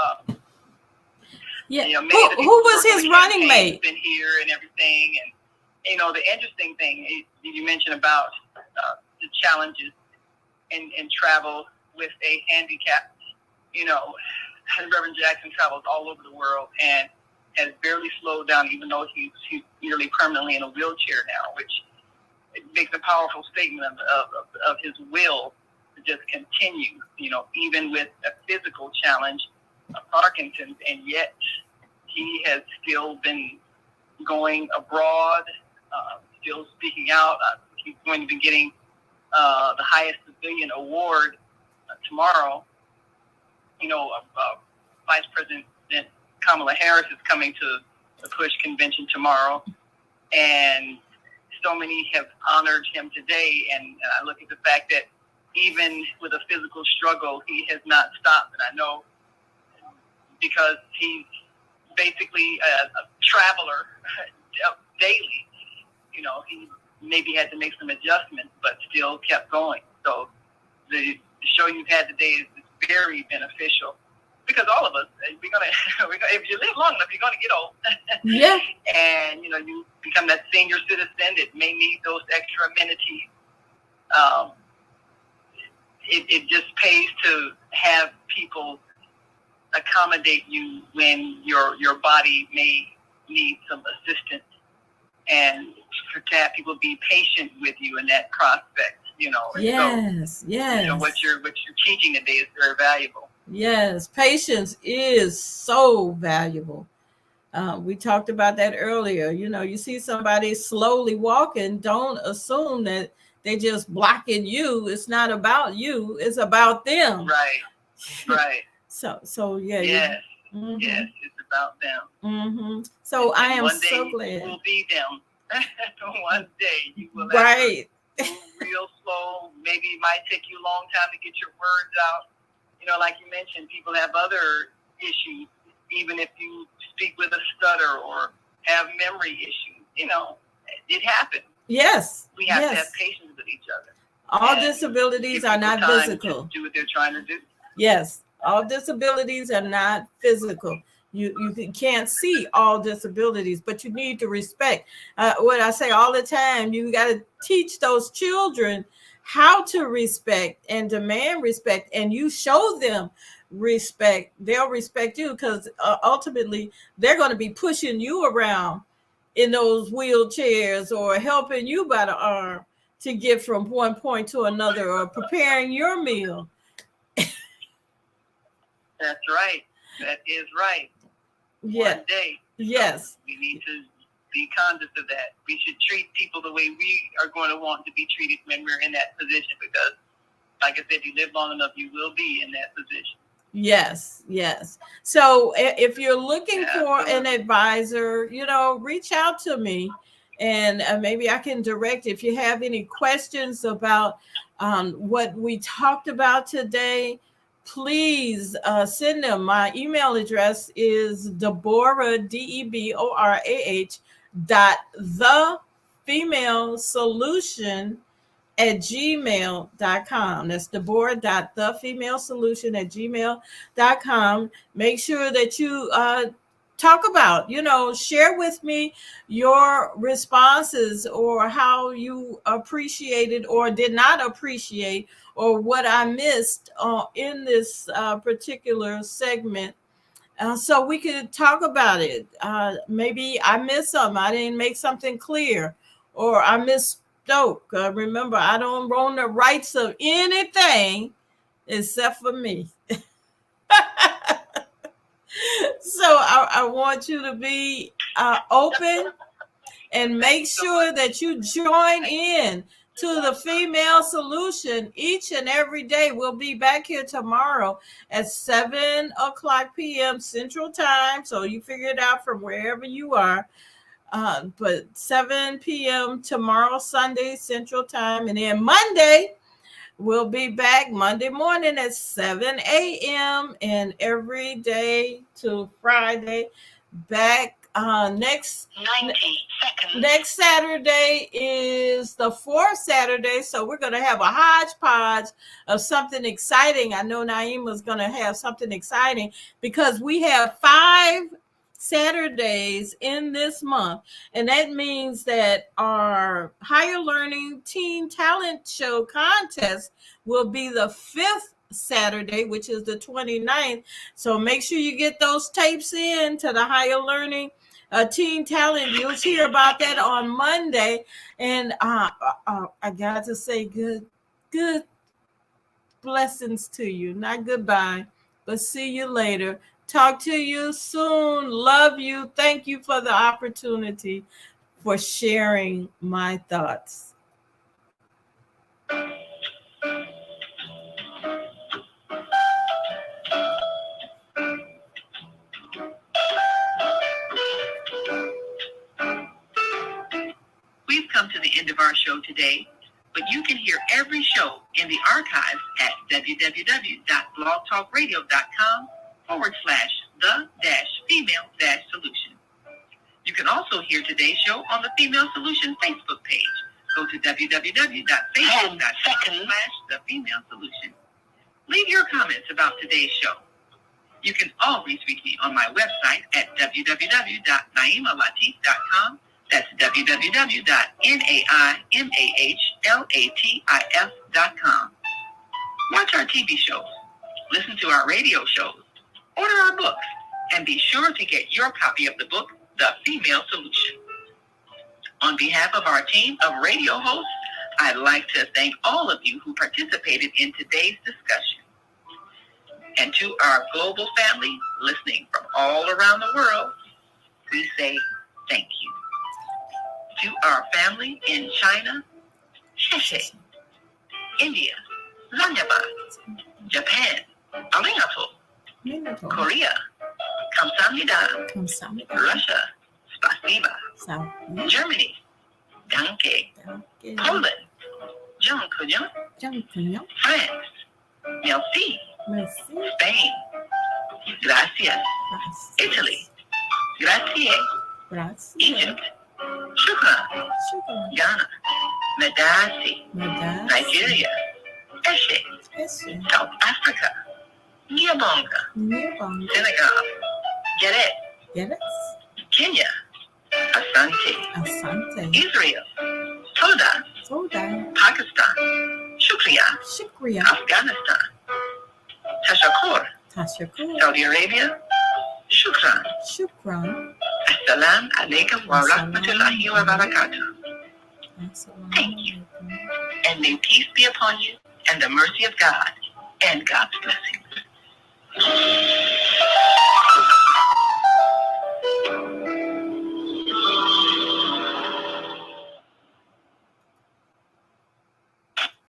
yeah. You know, who was his running mate? Been here and everything, and you know, the interesting thing you mentioned about the challenges in travel with a handicap. You know, Reverend Jackson travels all over the world and has barely slowed down, even though he's nearly permanently in a wheelchair now, which makes a powerful statement of his will to just continue, you know, even with a physical challenge of Parkinson's, and yet he has still been going abroad, still speaking out. He's going to be getting the highest civilian award tomorrow. You know, Vice President Kamala Harris is coming to the Push convention tomorrow, and so many have honored him today. And I look at the fact that even with a physical struggle, he has not stopped. And I know because he's basically a traveler daily, you know, he maybe had to make some adjustments, but still kept going. So the show you've had today is very beneficial because all of us, if you live long enough, you're going to get old. Yeah. And, you know, you become that senior citizen that may need those extra amenities. It just pays to have people accommodate you when your body may need some assistance, and to have people be patient with you in that prospect, you know. Yes, yes. You know, what you're teaching today is very valuable. Yes, patience is so valuable. We talked about that earlier. You know, you see somebody slowly walking, don't assume that they just blocking you. It's not about you. It's about them. Right. So yeah. Yes. Mm-hmm. Yes, it's about them. Mm-hmm. So I am so glad. You will be them. One day you will. Right. Real slow. Maybe it might take you a long time to get your words out. You know, like you mentioned, people have other issues. Even if you speak with a stutter or have memory issues, you know, it happens. Yes. We have to have patience with each other. All disabilities are not physical. Do what they're trying to do. Yes. All disabilities are not physical. You can't see all disabilities, but you need to respect. What I say all the time, you got to teach those children how to respect and demand respect, and you show them respect. They'll respect you because ultimately they're going to be pushing you around in those wheelchairs or helping you by the arm to get from one point to another or preparing your meal. That's right. That is right. Yeah. One day. Yes. We need to be conscious of that. We should treat people the way we are going to want to be treated when we're in that position, because, like I said, you live long enough, you will be in that position. Yes. So if you're looking for an advisor, you know, reach out to me, and maybe I can direct. If you have any questions about what we talked about today, please send them. My email address is Deborah, DEBORAH .thefemalesolution@gmail.com. That's Deborah.thefemalesolution@gmail.com. Make sure that you talk about, you know, share with me your responses or how you appreciated or did not appreciate or what I missed in this particular segment so we could talk about it. Maybe I missed something. I didn't make something clear, or I misspoke. Remember, I don't own the rights of anything except for me. So I want you to be open and make sure that you join in to the Female Solution each and every day. We'll be back here tomorrow at 7 o'clock p.m. Central Time. So you figure it out from wherever you are. But 7 p.m. tomorrow, Sunday, Central Time. And then Monday, we'll be back Monday morning at 7 a.m. and every day to Friday. Back next 90 seconds. next Saturday is the fourth Saturday, so we're going to have a hodgepodge of something exciting. I know Naima's going to have something exciting because we have 5 Saturdays in this month, and that means that our Higher Learning Teen Talent Show contest will be the 5th Saturday, which is the 29th. So make sure you get those tapes in to the Higher Learning Teen Talent. You'll hear about that on Monday. And I got to say good blessings to you. Not goodbye, but see you later. Talk to you soon. Love you. Thank you for the opportunity for sharing my thoughts. We've come to the end of our show today, but you can hear every show in the archives at www.blogtalkradio.com/the-female-solution. You can also hear today's show on the Female Solution Facebook page. Go to www.facebook.com/the-female-solution. Leave your comments about today's show. You can always reach me on my website at www.naimalatif.com. That's www.naimalatif.com. Watch our TV shows, listen to our radio shows, order our books, and be sure to get your copy of the book, The Female Solution. On behalf of our team of radio hosts, I'd like to thank all of you who participated in today's discussion. And to our global family listening from all around the world, we say thank you. To our family in China, Sheshe, India, Zanyaba, Japan, Arigato, Korea, Kamsamnida, Russia, Spasiba, Germany, Danke, Poland, Jean-Couillon, France, Merci, Spain, Gracias, Italy, Grazie, Egypt, Shukran, Ghana, Medasi, Nigeria, Eshe, South Africa, Nyabonga, Senegal, Geret, Kenya, Asante, Israel, Toda, Pakistan, Shukriya, Afghanistan, Tashakur, Saudi Arabia, Shukran. Assalamu alaikum wa rahmatullahi wa barakatuh. Thank you. And may peace be upon you and the mercy of God and God's blessing.